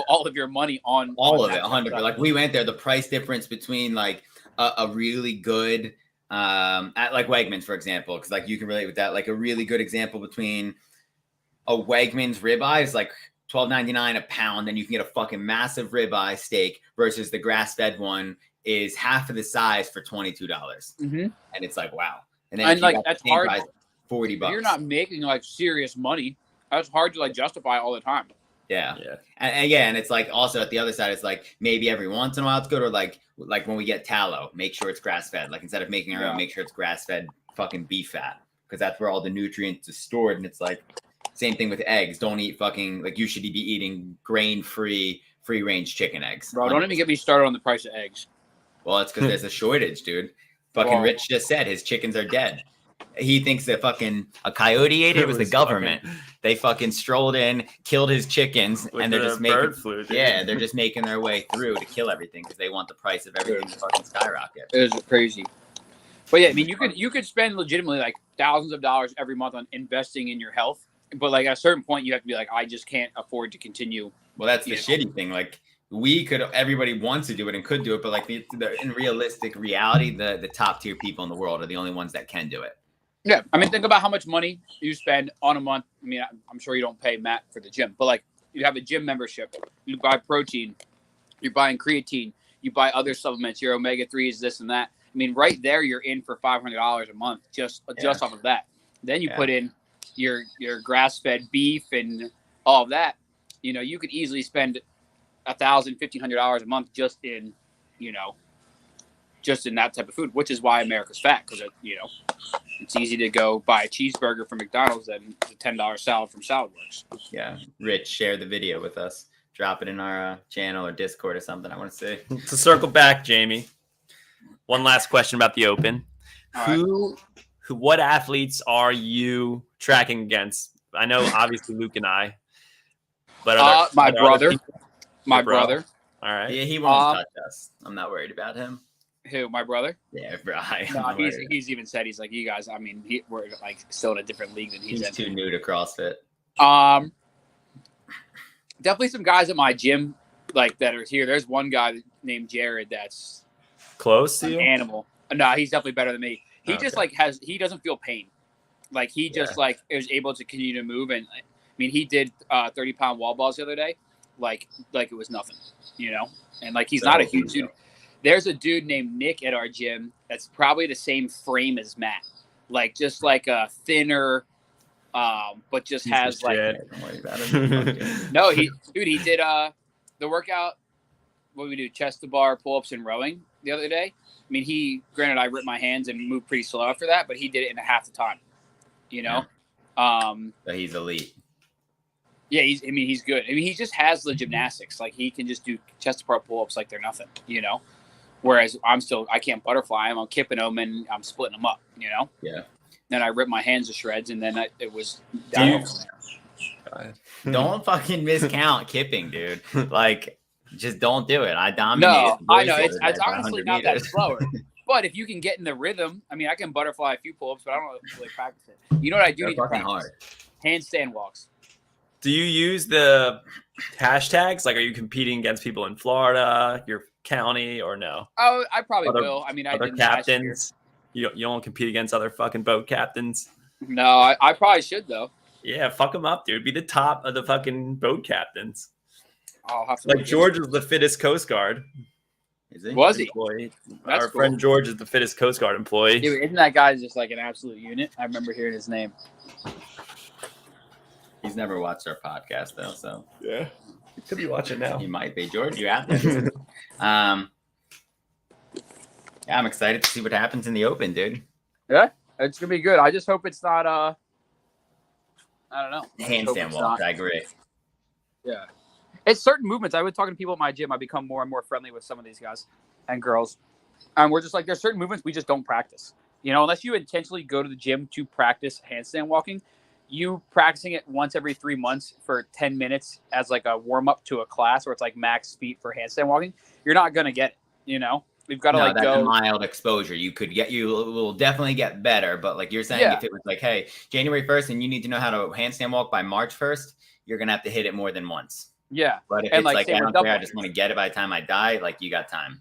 all of your money on All on of it, that 100. stuff. Like we went there, the price difference between like a really good at like Wegmans, for example, because like you can relate with that. Like a really good example between a Wegmans ribeye is like $12.99 a pound, and you can get a fucking massive ribeye steak versus the grass-fed one is half of the size for $22. Mm-hmm. And it's like, wow. And then And if you like got the that's same hard. price, $40. If you're not making like serious money, that's hard to like justify all the time. Yeah. Yeah. And again, it's like also at the other side, it's like maybe every once in a while it's good, or like when we get tallow, make sure it's grass fed. Like instead of making our own, make sure it's grass fed fucking beef fat, because that's where all the nutrients are stored. And it's like same thing with eggs. Don't eat fucking like you should be eating grain free range chicken eggs. Bro, don't even get me started on the price of eggs. Well, it's because there's a shortage, dude. Fucking Well- Rich just said his chickens are dead. He thinks that fucking a coyote ate it. It was the government. They fucking strolled in, killed his chickens, and they're just making bird flu. Dude. yeah, they're just making their way through to kill everything because they want the price of everything to fucking skyrocket. It is crazy. But yeah, I mean, you could spend legitimately like thousands of dollars every month on investing in your health. But like at a certain point, you have to be like, I just can't afford to continue. Well, that's the shitty thing. Like everybody wants to do it and could do it, but like in realistic reality, the top tier people in the world are the only ones that can do it. Yeah, I mean, think about how much money you spend on a month. I mean, I'm sure you don't pay Matt for the gym, but like you have a gym membership, you buy protein, you're buying creatine, you buy other supplements, your omega-3s, this and that. I mean, right there, you're in for $500 a month just off of that. Then you put in your grass-fed beef and all of that. You know, you could easily spend $1,000, $1,500 a month just in that type of food, which is why America's fat, because it's easy to go buy a cheeseburger from McDonald's than a $10 salad from Salad Works. Yeah, Rich, share the video with us. Drop it in our channel or Discord or something. I want to see. To circle back, Jamie, one last question about the Open. All What athletes are you tracking against? I know, obviously, Luke and I, but my brother. My brother. All right. Yeah, he won't touch us. I'm not worried about him. Who? My brother? Yeah, bro. No, he's even said he's like, you guys. I mean, we're like still in a different league than he's in. too new to CrossFit. Definitely some guys at my gym like that are here. There's one guy named Jared that's close to an you. Animal. No, he's definitely better than me. He Okay. just like he doesn't feel pain. Like he just like is able to continue to move. And I mean, he did 30-pound wall balls the other day, like it was nothing, And like he's not a huge dude. There's a dude named Nick at our gym that's probably the same frame as Matt, like just like a thinner, but just has like Don't worry about him. no, he did the workout. What did we do? Chest to bar, pull-ups, and rowing the other day. I mean, granted, I ripped my hands and moved pretty slow after that, but he did it in half the time. So he's elite. Yeah, he's good. I mean, he just has the gymnastics. Like, he can just do chest apart pull-ups like they're nothing, you know? Whereas I can't butterfly them. I'm kipping them and I'm splitting them up, you know? Yeah. Then I rip my hands to shreds, and then it was Dude, downhill. don't fucking miscount kipping, dude. Like, just don't do it. I dominated. No, I know. the It's other day by honestly 100 not that meters. slower. But if you can get in the rhythm, I mean, I can butterfly a few pull-ups, but I don't really practice it. You know what I do They're need to fucking practice? hard. Handstand walks. Do you use the hashtags? Like, are you competing against people in Florida, your county, or no? Oh, I probably Other- will. I mean, I Other didn't last year. captains? You don't compete against other fucking boat captains? No, I probably should, though. Yeah, fuck them up, dude. Be the top of the fucking boat captains. I'll have to Like, look George into was the fittest Coast Guard Is he? Was he? employee. That's Our cool. friend George is the fittest Coast Guard employee. it. Dude, isn't that guy just like an absolute unit? I remember hearing his name. He's never watched our podcast though, so Yeah. You could be watching now. he might be. George, you out there? Yeah, I'm excited to see what happens in the Open, dude. Yeah, it's gonna be good. I just hope it's not. I don't know. I just hope Handstand it's walk, not- I agree. Yeah, it's certain movements. I was talking to people at my gym. I become more and more friendly with some of these guys and girls, and we're just like, there's certain movements we just don't practice. You know, unless you intentionally go to the gym to practice handstand walking, you practicing it once every 3 months for 10 minutes as like a warm up to a class where it's like max speed for handstand walking, you're not gonna get it. You know, we've got to No, like that's go. a mild exposure. You will definitely get better, but like you're saying, Yeah. if it was like, hey, January 1st, and you need to know how to handstand walk by March 1st, you're gonna have to hit it more than once. Yeah, But if And, it's like, like, same I with don't double care, I just unders. want to get it by the time I die, like you got time.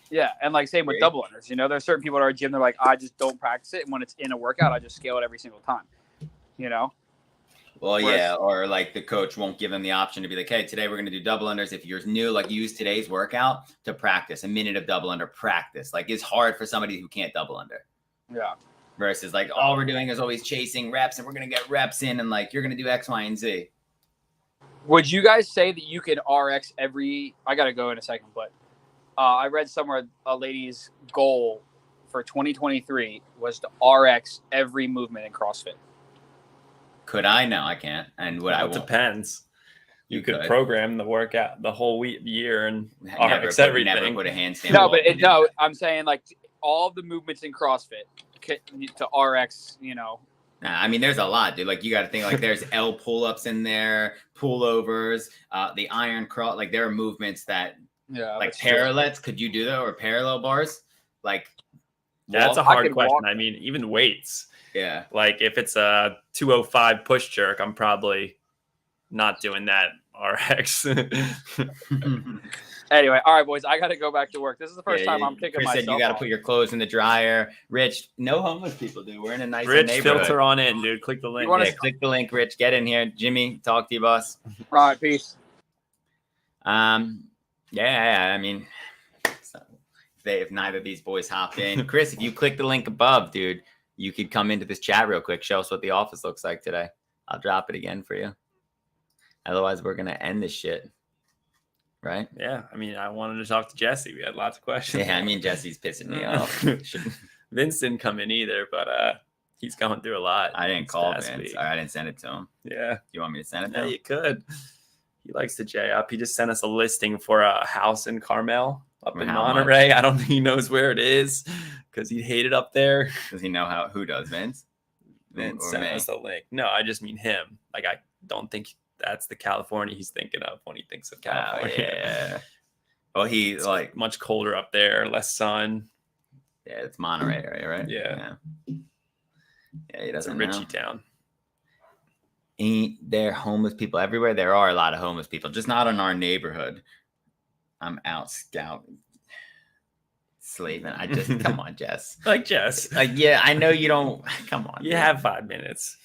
yeah, and like same with Agree. double unders. You know, there's certain people at our gym. They're like, I just don't practice it, and when it's in a workout, I just scale it every single time. You know. Well, Whereas- yeah, or like the coach won't give them the option to be like, hey, today we're going to do double unders. If you're new, like use today's workout to practice a minute of double under practice. Like it's hard for somebody who can't double under Yeah. versus like all we're doing is always chasing reps and we're going to get reps in and like you're going to do X, Y, and Z. Would you guys say that you could RX every? I gotta go in a second, but I read somewhere a lady's goal for 2023 was to RX every movement in CrossFit. Could I? No, I can't. And what I It won't. depends. You could could. program the workout the whole year and Never RX put- everything. Never put a handstand. No, walk but in. no, I'm saying like all of the movements in CrossFit to RX. You know. Nah, I mean, there's a lot, dude. Like you got to think like there's L pull-ups in there, pullovers, the iron crawl. Like there are movements that Yeah. like parallettes. Could you do that or parallel bars? Like That's a I hard could question. walk- I mean, even weights. yeah. Like if it's a 205 push jerk, I'm probably not doing that RX. Anyway, all right, boys. I gotta go back to work. This is the first Yeah, time you- I'm kicking Chris myself. said you got to off. put your clothes in the dryer. Rich, no homeless people, dude. We're in a nice Rich, neighborhood. filter on in, dude. Click the link. wanna- Yeah, click the link, Rich. Get in here. Jimmy, talk to you, boss. All right, peace. Yeah. I mean, so if neither of these boys hop in, Chris, if you click the link above, dude, you could come into this chat real quick. Show us what the office looks like today. I'll drop it again for you. Otherwise, we're gonna end this shit, right? Yeah, I mean, I wanted to talk to Jesse. We had lots of questions. Yeah, I mean, Jesse's pissing me off. Should- Vince didn't come in either, but he's going through a lot. I didn't this call past Vince. week. Or I didn't send it to him. Yeah, You want me to send it to yeah, him? you could. He likes to J up. He just sent us a listing for a house in Carmel up in How much? Monterey. I don't think he knows where it is because he'd hate it up there. Does he know who does Vince? Vince Or sent me? us the link. No, I just mean him. Like, I don't think that's the California he's thinking of when he thinks of Oh, California. yeah. Well, he's It's like, much colder up there, less sun. yeah, it's Monterey area, right? Yeah. Yeah, he It's a doesn't Richie know. town. Ain't there homeless people everywhere? There are a lot of homeless people, just not in our neighborhood. I'm out scouting, slaving. I just come on, Jess. Like Jess. Like, yeah, I know you don't. Come on, You dude. have 5 minutes.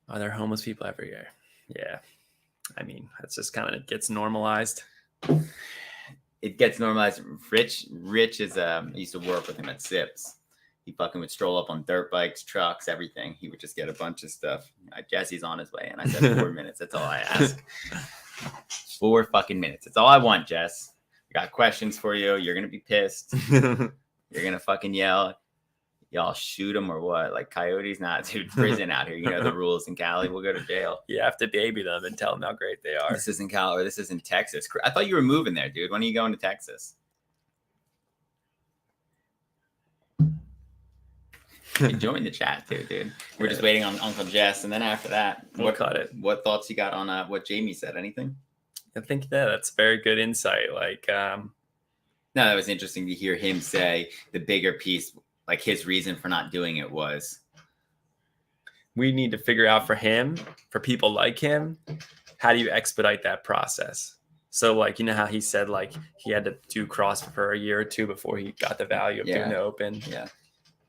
Are there homeless people everywhere? Yeah. I mean, that's just kind of gets normalized. It gets normalized. Rich is I used to work with him at Sips. He fucking would stroll up on dirt bikes, trucks, everything. He would just get a bunch of stuff. Jesse's on his way, and I said 4 minutes. That's all I ask. 4 fucking minutes. That's all I want, Jess. I got questions for you. You're gonna be pissed. You're gonna fucking yell. y'all shoot them or what? Like coyotes, not dude. Prison out here. You know the rules in Cali. We'll go to jail. You have to baby them and tell them how great they are. This isn't Cali. Or this isn't Texas. I thought you were moving there, dude. When are you going to Texas? Join the chat too, dude. We're just waiting on Uncle Jess, and then after that, We'll cut it. What thoughts you got on what Jamie said? Anything? I think that's very good insight. Like, no, that was interesting to hear him say the bigger piece, like his reason for not doing it was we need to figure out for him, for people like him, how do you expedite that process? So, like, you know how he said, like, he had to do CrossFit for a year or two before he got the value of doing the open. Yeah.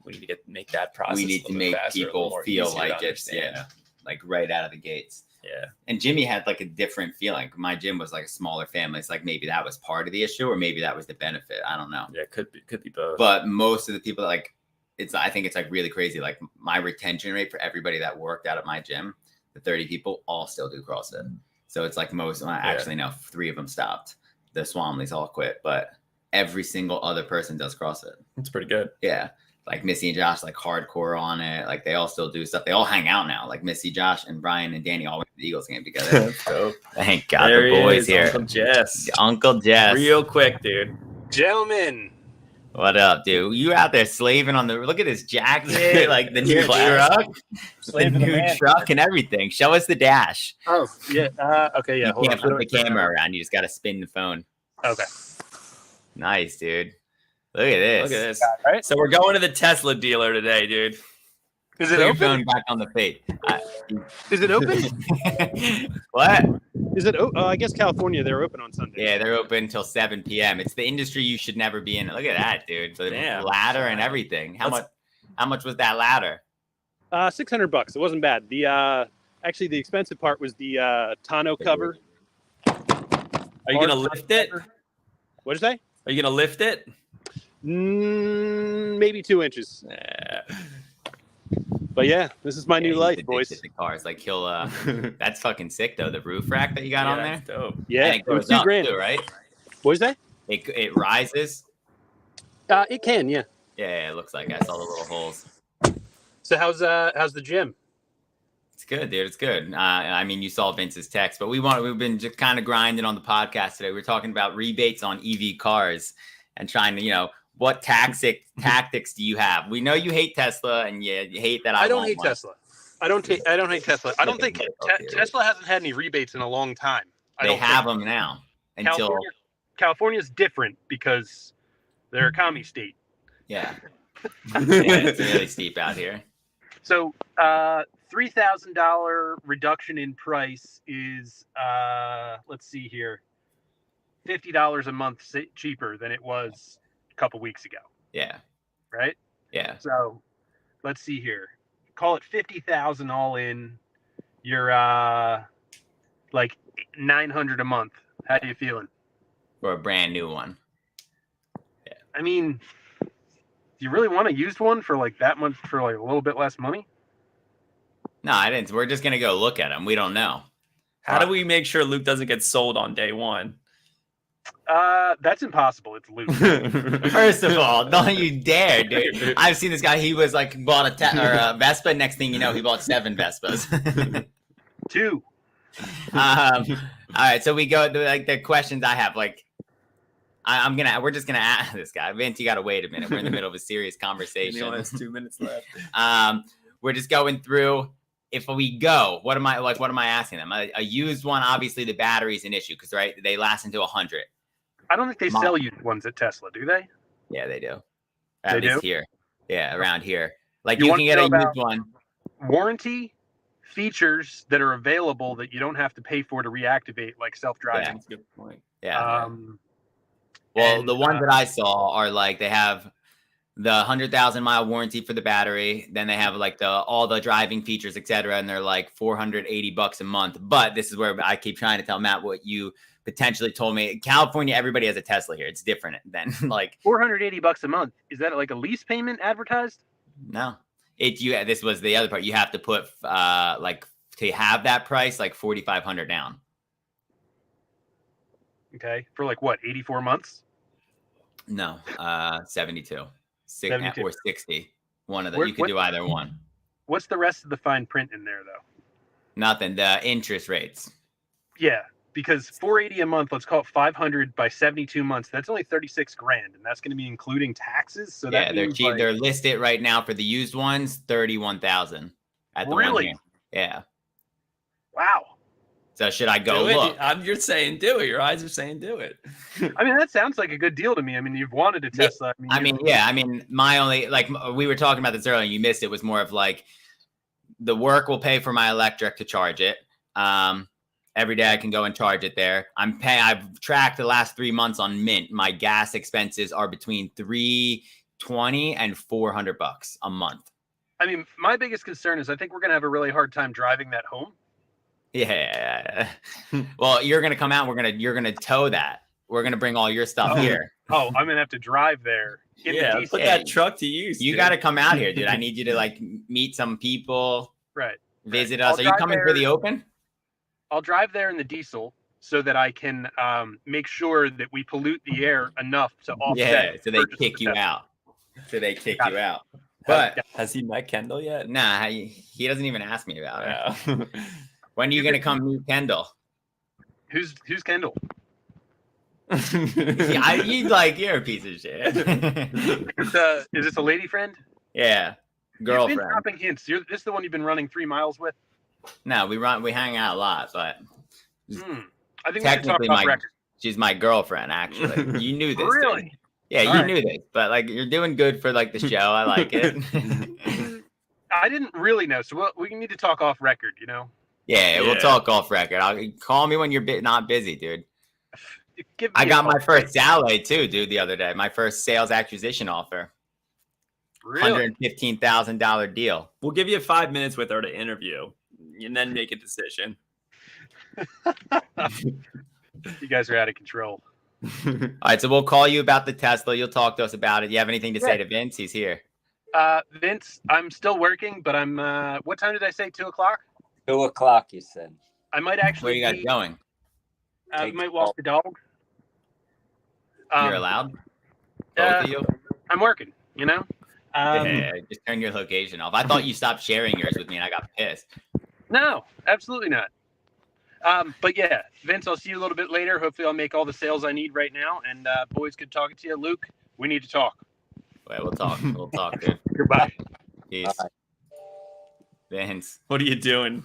We need to make that process. We need to make people feel like it's like right out of the gates. Yeah. And Jimmy had like a different feeling. My gym was like a smaller family. It's like maybe that was part of the issue, or maybe that was the benefit. I don't know. Yeah, could be both. But most of the people like I think it's like really crazy. Like my retention rate for everybody that worked out at my gym, the 30 people all still do CrossFit. So it's like actually no, 3 of them stopped. The Swamleys all quit, but every single other person does CrossFit. It's pretty good. Yeah. Like Missy and Josh, like hardcore on it. Like they all still do stuff. They all hang out now. Like Missy, Josh, and Brian and Danny all went to the Eagles game together. That's dope. Thank God There the boys is, here. Uncle Jess. Uncle Jess. Real quick, dude. Gentlemen. What up, dude? You out there slaving on the look at this jacket, like the new truck, truck and everything. Show us the dash. Oh, yeah. Okay, yeah. You can't put the camera around. You just got to spin the phone. Okay. Nice, dude. Look at this. Look at this. All right. So we're going to the Tesla dealer today, dude. Is Put it your open? phone back on the face. Is it open? What? Is it? I guess California, they're open on Sunday. Yeah, they're open until 7 p.m. It's the industry you should never be in. Look at that, dude. The Damn. ladder and everything. How much was that ladder? $600. It wasn't bad. The actually the expensive part was the tonneau cover. Are you going to lift it? What'd you say? Are you going to lift it? Maybe 2 inches. Yeah. But yeah, this is my new he's life, addicted boys. to cars. Like he'll that's fucking sick though. The roof rack that you got on there. That's dope. Yeah, And it it was goes up $2,000. too, right? What'd you say? It rises. It can, yeah. Yeah, it looks like I saw the little holes. So how's the gym? It's good, dude. It's good. I mean, you saw Vince's text, but we've been just kind of grinding on the podcast today. We're talking about rebates on EV cars and trying to, what tactics do you have? We know you hate Tesla, and you hate that. I don't hate Tesla. I don't hate Tesla. I don't think Tesla hasn't had any rebates in a long time. They have them now. Until California's different because they're a commie state. yeah, it's really steep out here. So $3,000 reduction in price is let's see here, $50 a month cheaper than it was a couple weeks ago. Yeah. Right. Yeah. So let's see here. Call it 50,000 all in. You're like 900 a month. How are you feeling? For a brand new one. Yeah. I mean, do you really want a used one for like that much, for like a little bit less money? No, I didn't. We're just gonna go look at them. We don't know. How do we make sure Luke doesn't get sold on day one? That's impossible. It's Luke. First of all, don't you dare, dude. I've seen this guy. He was like bought a Vespa. Next thing you know, he bought 7 Vespas. 2. All right, so we go like the questions I have. Like, we're just gonna ask this guy. Vince, you gotta wait a minute. We're in the middle of a serious conversation. He only has 2 minutes left. We're just going through. If we go, what am I asking them? A used one, obviously the battery's an issue because they last into 100. I don't think they sell used ones at Tesla, do they? Yeah, they do. They At least do? here. Yeah, around here. Like You you want can to get a know used about- one. Warranty features that are available that you don't have to pay for to reactivate, like self-driving. That's a good point. Yeah. And, the ones that I saw are like they have the 100,000-mile warranty for the battery. Then they have like all the driving features, etc. And they're like $480 a month. But this is where I keep trying to tell Matt what you potentially told me. California, everybody has a Tesla here. It's different than like $480 a month. Is that like a lease payment advertised? no. This was the other part. You have to put like to have that price like $4,500 down. Okay, for like what, 84 months? No, 72. 72. Or 60. One of the you could do either one. What's the rest of the fine print in there though? Nothing. The interest rates. Yeah, because $480 a month, let's call it 500 by 72 months. That's only 36 grand, and that's going to be including taxes. So yeah, that they're means, cheap. like, They're listed right now for the used ones, 31,000 at the one Really? here. Yeah. wow. So should I go Do it. look? You're saying do it. Your eyes are saying do it. I mean, that sounds like a good deal to me. I mean, you've wanted a Tesla. I mean, my only, like, we were talking about this earlier, and you missed it, was more of like the work will pay for my electric to charge it. Every day I can go and charge it there. I've tracked the last 3 months on Mint. My gas expenses are between $320 and $400 a month. I mean, my biggest concern is I think we're going to have a really hard time driving that home. Yeah. Well, you're gonna come out. You're gonna tow that. We're gonna bring all your stuff here. Oh, I'm going to have to drive there. Yeah, put that truck to use. You got to come out here, dude. I need you to like meet some people. Right. Visit I'll us. Are you coming for the open? I'll drive there in the diesel so that I can make sure that we pollute the air enough to offset. Yeah, so they purchase kick of you Tesla. out. So they kick Got you it. out. But Has he met Kendall yet? nah, he doesn't even ask me about it. Yeah. When are you gonna come meet Kendall? Who's Kendall? You're a piece of shit. Is this a lady friend? Yeah, You've been girlfriend. dropping hints. This is the one you've been running 3 miles with. No, we hang out a lot, but I think we should talk technically about record. she's my girlfriend. Actually, you knew this. Really? Dude. Yeah, All you right. knew this, but like you're doing good for like the show. I like it. I didn't really know, so we need to talk off record. You know. Yeah, we'll Yeah. talk off record. Call me when you're not busy, dude. Give me I a got call. my first salary too, dude, the other day. My first sales acquisition offer. Really? $115,000 deal. We'll give you 5 minutes with her to interview and then make a decision. You guys are out of control. All right, so we'll call you about the Tesla. You'll talk to us about it. You have anything to say to Vince? He's here. Vince, I'm still working, but I'm. What time did I say? 2 o'clock. 2 o'clock, you said. I might Where actually. you guys going? I might walk the dog. You're allowed? Both of you? I'm working. You know. Yeah, just turn your location off. I thought you stopped sharing yours with me, and I got pissed. No, absolutely not. But yeah, Vince, I'll see you a little bit later. Hopefully, I'll make all the sales I need right now. And boys, good talking to you. Luke, we need to talk. Wait, we'll talk. We'll talk, dude. Goodbye. Peace. Bye. Vince. What are you doing?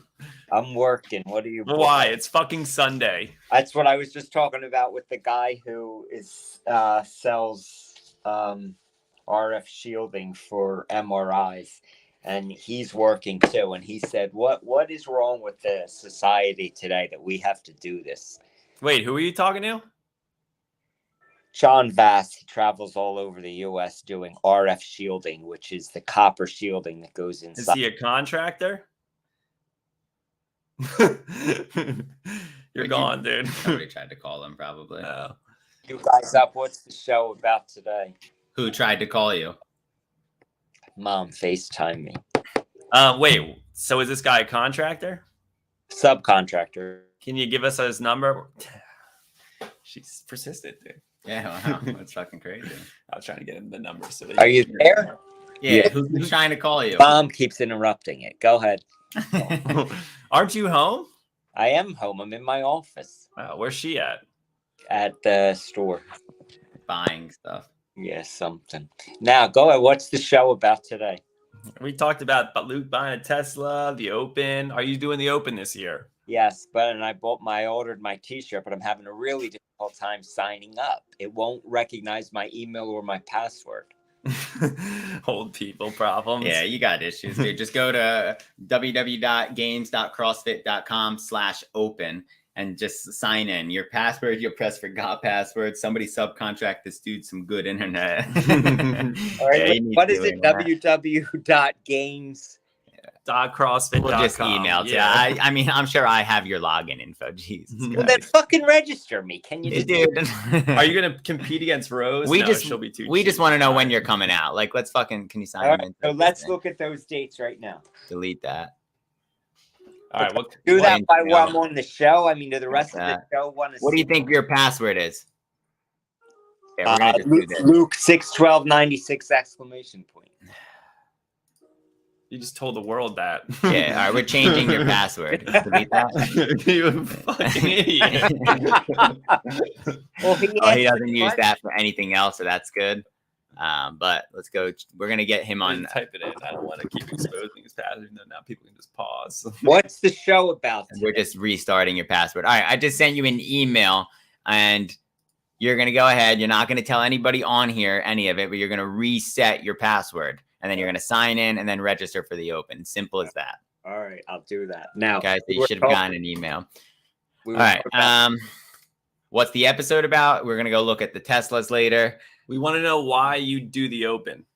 I'm working. What are you? Why? It's fucking Sunday. That's what I was just talking about with the guy who is sells RF shielding for MRIs, and he's working too. And he said, "What is wrong with the society today that we have to do this?" Wait, who are you talking to? John Bass, he travels all over the U.S. doing RF shielding, which is the copper shielding that goes Is inside. he a contractor? You're gone, dude. Somebody tried to call him, probably. Oh. You guys up? What's the show about today? Who tried to call you? Mom FaceTime me. Wait, so is this guy a contractor? Subcontractor. Can you give us his number? She's persistent, dude. Yeah, wow. That's fucking crazy. I was trying to get him the number. So that Are you there? Yeah, Yeah. who's trying to call you? Mom keeps interrupting it. Go ahead. Aren't you home? I am home. I'm in my office Where's she at? at the store. Buying stuff. Yeah, something. Now, go ahead. What's the show about today? We talked about Luke buying a Tesla, the Open. Are you doing the Open this year? Yes, but and I ordered my T-shirt, but I'm having a really difficult time signing up. It won't recognize my email or my password. Old people problems. Yeah, you got issues, dude. Just go to www.games.crossfit.com/open and just sign in. Your password, you'll press forgot password. Somebody subcontract this dude some good internet. All right, Yeah, you need what to is do it? that. www.games. .crossfit.com. We'll just email to you. I mean, I'm sure I have your login info. Jesus Well, then Christ. fucking register me. Can you just Dude. Are you going to compete against Rose? We No, just she'll be too we cheap. just want to know when you're coming out. Like, let's fucking. Can you sign All in? right, so let's look at those dates right now. Delete that. All right. Well, Do that Wayne, while I'm on the show. I mean, do the rest of the that. show want to What do you think your password is? Yeah, we're gonna just do Luke, this. Luke 61296 exclamation point. You just told the world that. Yeah, all right, we're changing your password. Delete that. You fucking idiot. Well, he Oh, he asked doesn't me use what- that for anything else, so that's good. But let's go. We're gonna get him on. Type it in. I don't want to keep exposing his password. Now people can just pause. What's the show about? We're just restarting your password. All right, I just sent you an email, and you're gonna go ahead. You're not gonna tell anybody on here any of it, but you're gonna reset your password, and then you're gonna sign in and then register for the open. Simple as that. All right, I'll do that. Now, Okay, so we you were should have talking- gotten an email. we All were right. talking about- What's the episode about? We're gonna go look at the Teslas later. We want to know why you do the open.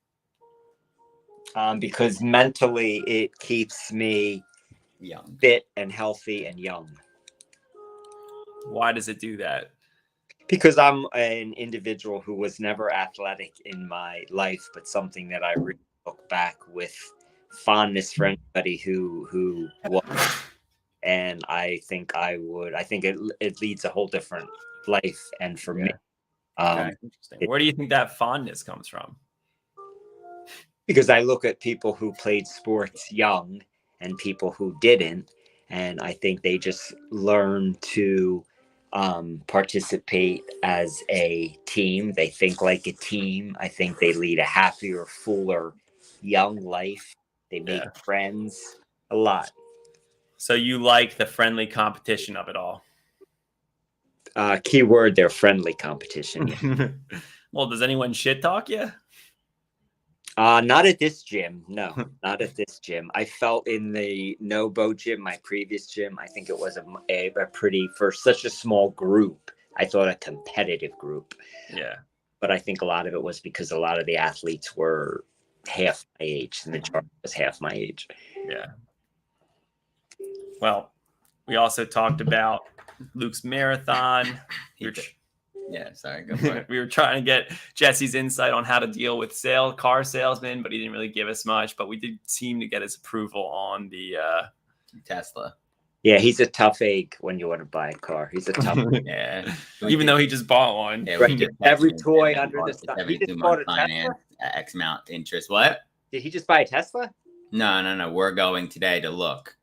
because mentally it keeps me Young. fit and healthy and young. Why does it do that? Because I'm an individual who was never athletic in my life, but something that I really look back with fondness for anybody who was. And I think it leads a whole different life. And for me, Okay, interesting. Where do you think that fondness comes from? because I look at people who played sports young and people who didn't, and I think they just learn to participate as a team. They think like a team. I think they lead a happier, fuller, young life. They make friends a lot. So you like the friendly competition of it all? Keyword: they're friendly competition. Yeah. Well, does anyone shit talk you? Not at this gym. No, not at this gym. I felt in the No-Bo gym, my previous gym, I think it was a pretty, for such a small group, I thought a competitive group. Yeah. But I think a lot of it was because a lot of the athletes were half my age. The majority was half my age. Yeah. Well, we also talked about Luke's marathon. Yeah, sorry, go for it. We were trying to get Jesse's insight on how to deal with car salesmen, but he didn't really give us much. But we did seem to get his approval on the Tesla. Yeah, he's a tough egg when you want to buy a car. He's a tough. Yeah. Even though he just bought one. Yeah, Right, we just every texted toy him and under bought the it for sun. He 72 just month bought a Tesla? finance at X amount interest. What? Did he just buy a Tesla? No. We're going today to look.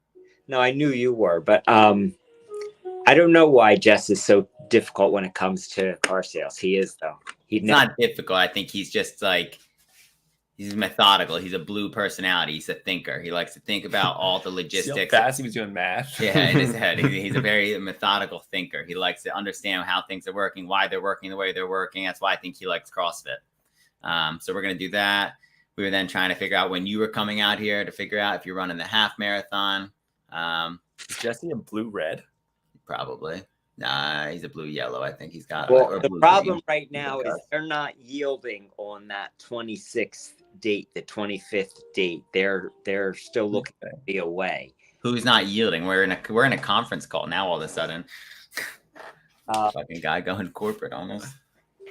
No, I knew you were, but I don't know why Jess is so difficult when it comes to car sales. He is though. It's not difficult. I think he's just like he's methodical. He's a blue personality. He's a thinker. He likes to think about all the See logistics. how fast he was doing math. Yeah, in his head. He's a very methodical thinker. He likes to understand how things are working, why they're working the way they're working. That's why I think he likes CrossFit. So we're gonna do that. We were then trying to figure out when you were coming out here to figure out if you're running the half marathon. Is Jesse a blue red? Probably. Nah, he's a blue yellow. I think he's got. Well, or the blue problem green. right now is they're not yielding on that 26th date, the 25th date. They're still looking to be away. Who's not yielding? We're in a conference call now. All of a sudden, fucking guy going corporate almost.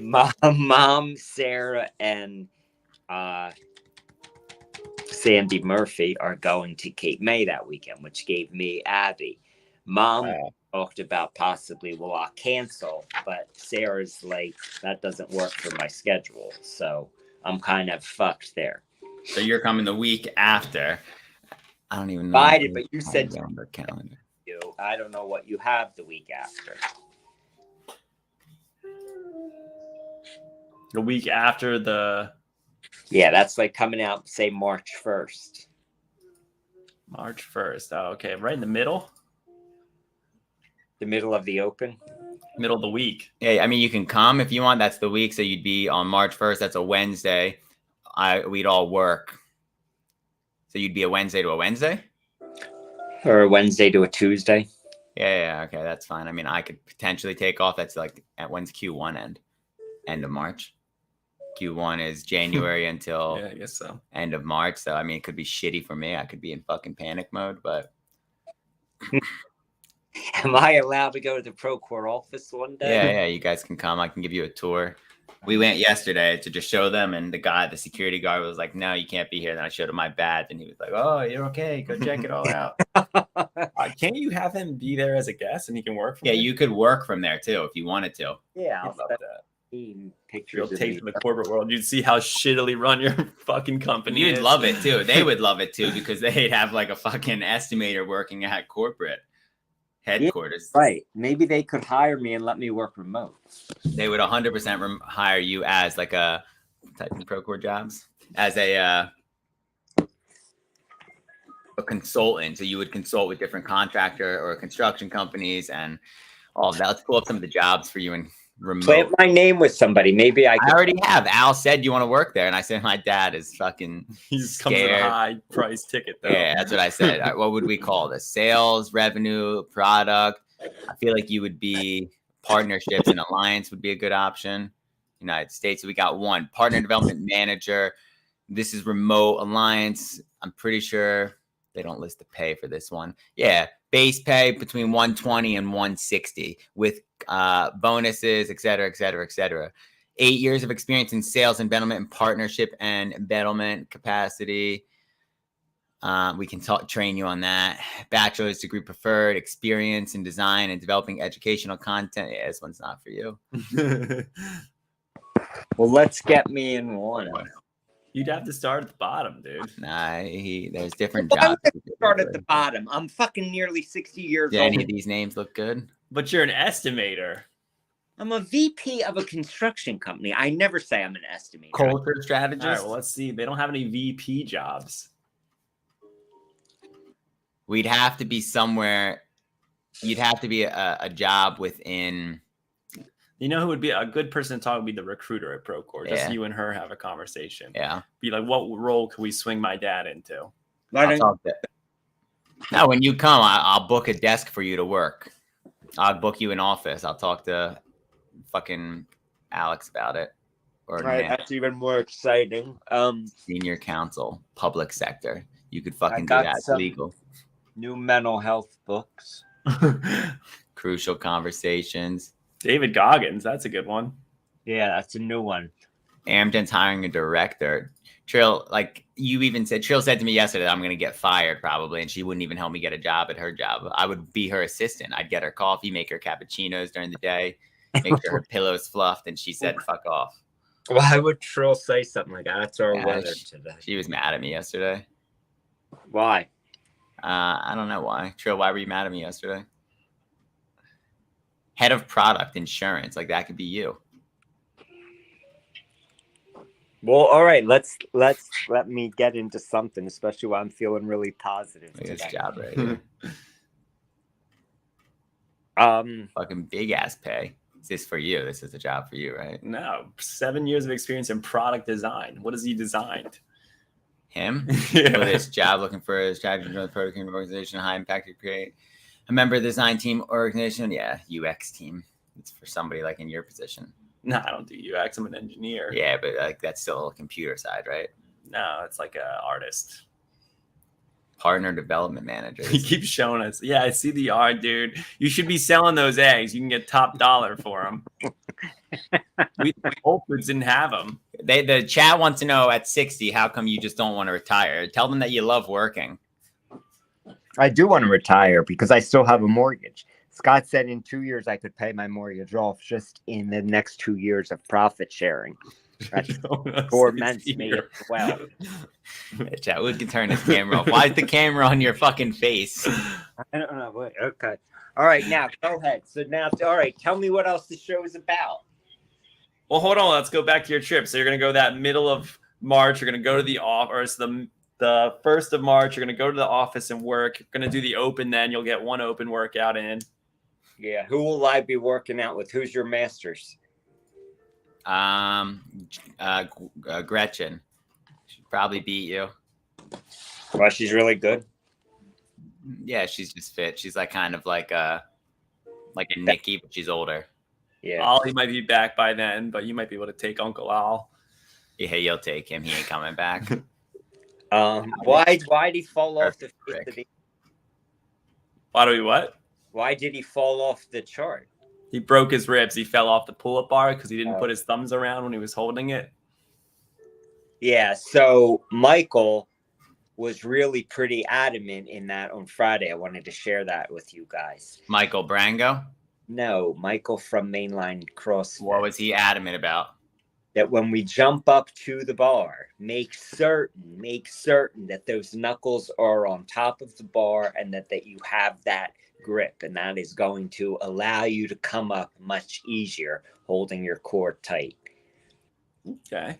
Mom, Sarah, and Sandy Murphy are going to Cape May that weekend, which gave me Abby. Mom talked about possibly, well, I'll cancel, but Sarah's like, that doesn't work for my schedule. So I'm kind of fucked there. So you're coming the week after. I don't even know. Divided, but you said on the calendar. I don't know what you have the week after. The week after the Yeah, that's like coming out, say March 1st. March 1st. Oh, okay. Right in the middle? The middle of the open. Middle of the week. Yeah, I mean, you can come if you want. That's the week. So you'd be on March 1st. That's a Wednesday. We'd all work. So you'd be a Wednesday to a Wednesday? Or a Wednesday to a Tuesday. Yeah, okay, that's fine. I mean, I could potentially take off. That's like at when's Q1 end? End of March. Q1 is January until Yeah, I guess so. end of March. So I mean, it could be shitty for me. I could be in fucking panic mode, but Am I allowed to go to the Procore office one day? yeah, you guys can come. I can give you a tour. We went yesterday to just show them, and the security guard was like, "No, you can't be here." Then I showed him my badge, and he was like, "Oh, you're okay. Go check it all out." Can't you have him be there as a guest and he can work from Yeah, there? you could work from there too if you wanted to. Yeah, I'd love that. Seeing Real pictures of taste me. of the corporate world. You'd see how shittily run your fucking company. You'd is. love it too. They would love it too because they'd have like a fucking estimator working at corporate headquarters. Right. Maybe they could hire me and let me work remote. They would 100% hire you as like a type in Procore jobs as a consultant. So you would consult with different contractor or construction companies and all of that. Let's pull up some of the jobs for you in remote. Plant my name with somebody. Maybe I could. I already have. Al said you want to work there, and I said my dad is fucking He's comes with a scared. high price ticket though. Yeah, that's what I said. What would we call this? Sales, revenue, product. I feel like you would be partnerships and alliance would be a good option. United States, we got one partner development manager. This is remote alliance. I'm pretty sure they don't list the pay for this one. Yeah, base pay between 120 and 160 with bonuses, et cetera, et cetera, et cetera. 8 years of experience in sales, embeddlement, and partnership and embeddlement capacity. We can train you on that. Bachelor's degree preferred, experience in design and developing educational content. Yeah, this one's not for you. Well, let's get me in one. You'd have to start at the bottom, dude. Nah, there's different Why jobs. would I start at the bottom? I'm fucking nearly 60 years Do old. any of these names look good? But you're an estimator. I'm a VP of a construction company. I never say I'm an estimator. Culture All strategist. right, well, let's see. They don't have any VP jobs. We'd have to be somewhere. You'd have to be a job within. You know who would be a good person to talk would be the recruiter at Procore. Just Yeah. you and her have a conversation. Yeah. Be like, what role could we swing my dad into? I'll talk to. Now, when you come, I'll book a desk for you to work. I'll book you an office. I'll talk to fucking Alex about it. Or All right, Nick, that's even more exciting. senior counsel, public sector. You could fucking do got that. It's some- legal. New mental health books. Crucial conversations. David Goggins, that's a good one. Yeah, that's a new one. Amgen's hiring a director. Trill, like you even said, Trill said to me yesterday that I'm going to get fired probably, and she wouldn't even help me get a job at her job. I would be her assistant. I'd get her coffee, make her cappuccinos during the day, make sure her pillow's fluffed, and she said, fuck off. Why would Trill say something like that? It's our Yeah, weather today. She was mad at me yesterday. Why? I don't know why. Trill, why were you mad at me yesterday? Head of product insurance. Like that could be you. Well, all right. Let me get into something, especially when I'm feeling really positive Look at this today. job right here. Fucking big ass pay. Is this for you? This is a job for you, right? No, 7 years of experience in product design. What has he designed? Him? Yeah. For this job, looking for a strategy for the product organization, high impact to create a member of the design team organization. Yeah, UX team. It's for somebody like in your position. No, I don't do UX. I'm an engineer. Yeah, but like that's still a computer side, right? No, it's like an artist. Partner development manager. He keeps showing us. Yeah, I see the art, dude. You should be selling those eggs. You can get top dollar for them. Whole Foods didn't have them. The chat wants to know at 60, how come you just don't want to retire? Tell them that you love working. I do want to retire because I still have a mortgage. Scott said in 2 years I could pay my mortgage off just in the next 2 years of profit sharing. That's 4 months made it 12. Chat, we can turn this camera off. Why is the camera on your fucking face? I don't know. Wait, okay. All right, now go ahead. So now, all right, tell me what else the show is about. Well, hold on. Let's go back to your trip. So you're going to go that middle of March. You're going to go to the office. The 1st of March, you're going to go to the office and work. You're going to do the open then. You'll get one open workout in. Yeah. Who will I be working out with? Who's your masters? Gretchen. She'd probably beat you. Well, she's really good. Yeah, she's just fit. She's like kind of like a Nikki, but she's older. Yeah. Ollie might be back by then, but you might be able to take Uncle Al. Yeah, you'll take him. He ain't coming back. Why did he fall off the Rick. Why do we what? Why did he fall off the chart? He broke his ribs. He fell off the pull-up bar because he didn't Oh. put his thumbs around when he was holding it. Yeah, so Michael was really pretty adamant in that on Friday. I wanted to share that with you guys. Michael Brango. No, Michael from Mainline CrossFit. What was he adamant about? That when we jump up to the bar, make certain that those knuckles are on top of the bar and that you have that grip, and that is going to allow you to come up much easier holding your core tight. Okay.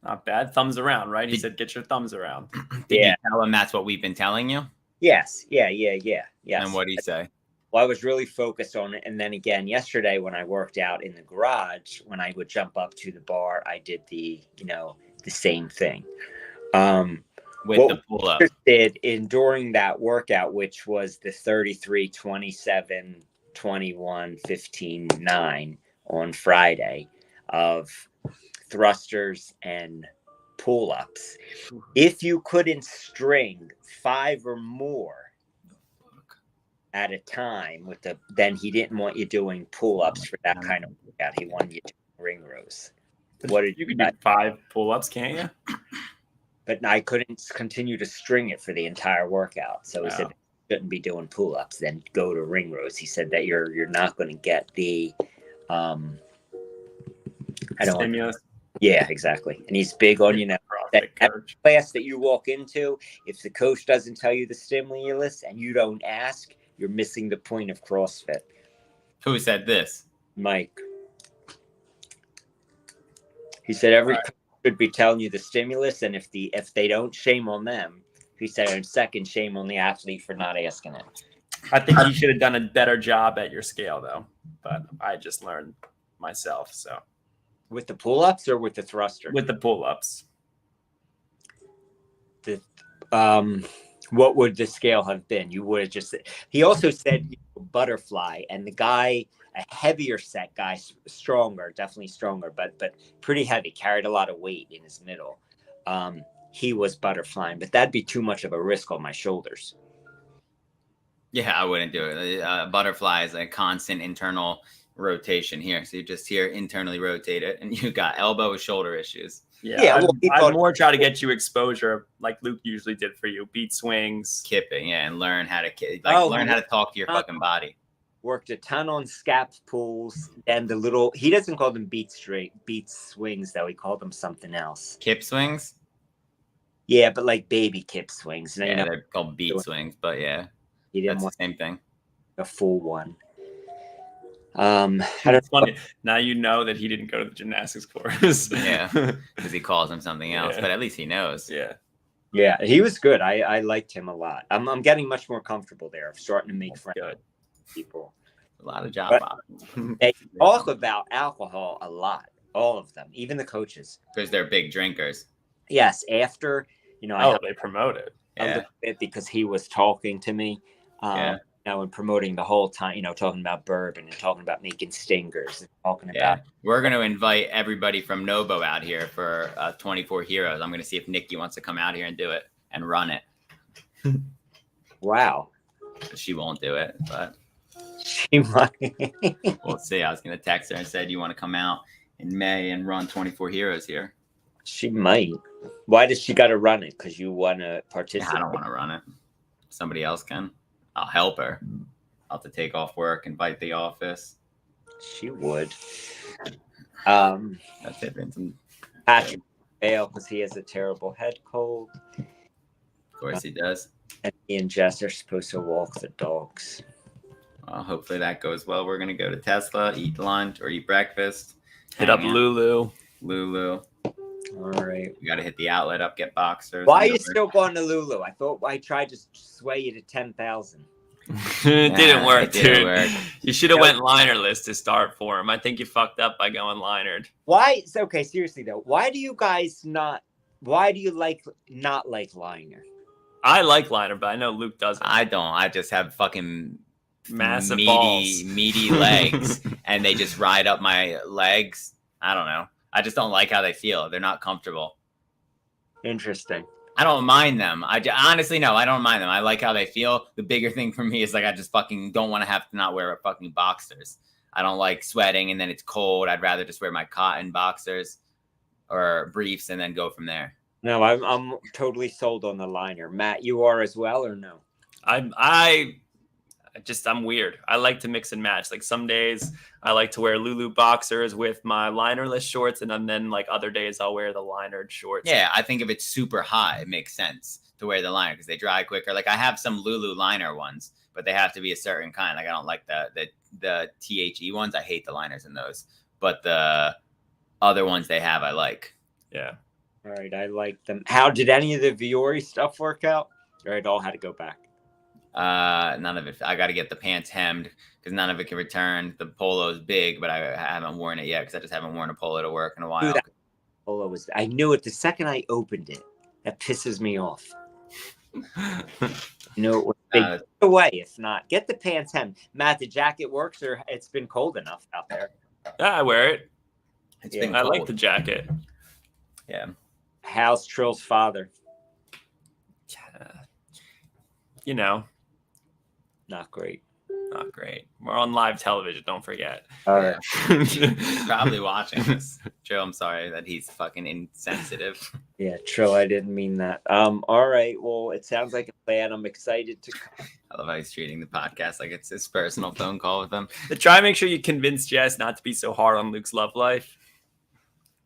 Not bad. Thumbs around, right? He said, get your thumbs around. Did Yeah. you tell him that's what we've been telling you? Yes. Yes. And what did he say? Well, I was really focused on it. And then again, yesterday when I worked out in the garage, when I would jump up to the bar, I did the same thing. With the pull up. Did during that workout, which was the 33, 27, 21, 15, 9 on Friday of thrusters and pull-ups. If you couldn't string 5 or more at a time then he didn't want you doing pull-ups for that kind of workout. He wanted you doing ring rows. You could do 5 pull-ups, can't you? But I couldn't continue to string it for the entire workout. So he said, shouldn't be doing pull-ups, then go to ring rows. He said that you're not going to get the stimulus. Yeah, exactly. And he's big on, that class that you walk into, if the coach doesn't tell you the stimulus and you don't ask, you're missing the point of CrossFit. Who said this? Mike. He said every coach should be telling you the stimulus, and if they don't, shame on them. He said, and second, shame on the athlete for not asking it. I think you should have done a better job at your scale, though. But I just learned myself, so. With the pull-ups or with the thruster? With the pull-ups. What would the scale have been? You would have just. He also said butterfly, and the guy, a heavier set guy, definitely stronger, but pretty heavy, carried a lot of weight in his middle. He was butterflying, but that'd be too much of a risk on my shoulders. Yeah, I wouldn't do it. Butterfly is a constant internal rotation here. So you just here internally rotate it, and you got elbow with shoulder issues. Yeah, I'd more try to get you exposure like Luke usually did for you. Beat swings. Kipping, and learn how to learn how to talk to your fucking body. Worked a ton on scap pulls and the little, he doesn't call them beat swings though. He called them something else. Kip swings? Yeah, but like baby kip swings. Yeah, they're called beat swings, but yeah. He didn't That's want the same thing. a full one. It's funny. Now you know that he didn't go to the gymnastics course. Yeah, because he calls him something else, but at least he knows. Yeah, he was good. I liked him a lot. I'm getting much more comfortable there. I'm starting to make friends with people. A lot of job options. They talk about alcohol a lot, all of them, even the coaches. Because they're big drinkers. Yes, after, they promote it. A little bit because he was talking to me. And promoting the whole time, talking about bourbon and talking about making stingers and talking about. We're going to invite everybody from Nobo out here for 24 Heroes. I'm going to see if Nikki wants to come out here and do it and run it. Wow. She won't do it, but she might. We'll see. I was going to text her and said, you want to come out in May and run 24 Heroes here? She might. Why does she got to run it? Because you want to participate? I don't want to run it. Somebody else can. I'll help her. I'll have to take off work, invite the office. She would. That's it, Vincent. Patrick fail because he has a terrible head cold. Of course he does. And he and Jess are supposed to walk the dogs. Well, hopefully that goes well. We're going to go to Tesla, eat lunch or eat breakfast. Hit up Lulu. All right. We got to hit the outlet up, get boxers. Why are you still going to Lulu? I thought I tried to sway you to 10,000. It didn't work, dude. You should have went linerless to start for him. I think you fucked up by going linered. Why? Okay, seriously though. Why do you guys not? Why do you not like liner? I like liner, but I know Luke doesn't. I don't. I just have fucking massive balls. meaty legs, and they just ride up my legs. I don't know. I just don't like how they feel. They're not comfortable. Interesting. I don't mind them. Honestly, no, I don't mind them. I like how they feel. The bigger thing for me is I just fucking don't want to have to not wear fucking boxers. I don't like sweating and then it's cold. I'd rather just wear my cotton boxers or briefs and then go from there. No, I'm totally sold on the liner. Matt, you are as well or no? I I'm weird. I like to mix and match. Like some days I like to wear Lulu boxers with my linerless shorts, and then like other days I'll wear the linered shorts. Yeah, I think if it's super hot, it makes sense to wear the liner because they dry quicker. Like I have some Lulu liner ones, but they have to be a certain kind. Like I don't like the THE ones. I hate the liners in those. But the other ones they have, I like. Yeah. All right, I like them. How did any of the Viore stuff work out? Or it all had to go back? None of it. I got to get the pants hemmed because none of it can return. The polo is big, but I haven't worn it yet because I just haven't worn a polo to work in a while. Dude, that polo was. I knew it the second I opened it. That pisses me off. You know, they away. If not, get the pants hemmed. Matt, the jacket works, or it's been cold enough out there. Yeah, I wear it. It's been I cold. like the jacket. Yeah. How's Trill's father? You know, Not great. not great. We're on live television. Don't forget. All right. He's probably watching this. Joe, I'm sorry that he's fucking insensitive. Yeah, Trill, I didn't mean that. All right. Well, it sounds like a plan. I'm excited to. I love how he's treating the podcast like it's his personal phone call with him. Try and make sure you convince Jess not to be so hard on Luke's love life.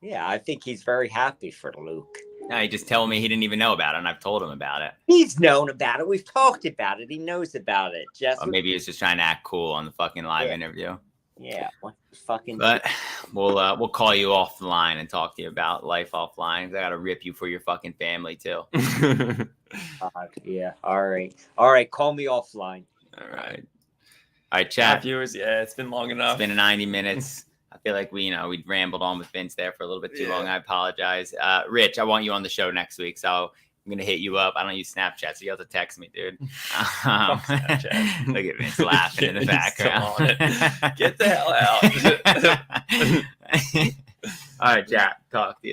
Yeah, I think he's very happy for Luke. No, he just told me he didn't even know about it, and I've told him about it. He's known about it. We've talked about it. He knows about it. Jess, Or maybe he was just trying to act cool on the fucking live interview. yeah, what the fucking. But we'll call you off the line and talk to you about life offline. I gotta rip you for your fucking family too. Yeah. All right. Call me offline. All right, chat. Viewers, yeah, it's been long enough. It's been 90 minutes. I feel like we rambled on with Vince there for a little bit too long. I apologize. Rich, I want you on the show next week, so I'm gonna hit you up. I don't use Snapchat, so you have to text me, dude. Snapchat. Look at Vince laughing in the background. Get the hell out. All right, chat. Talk to you.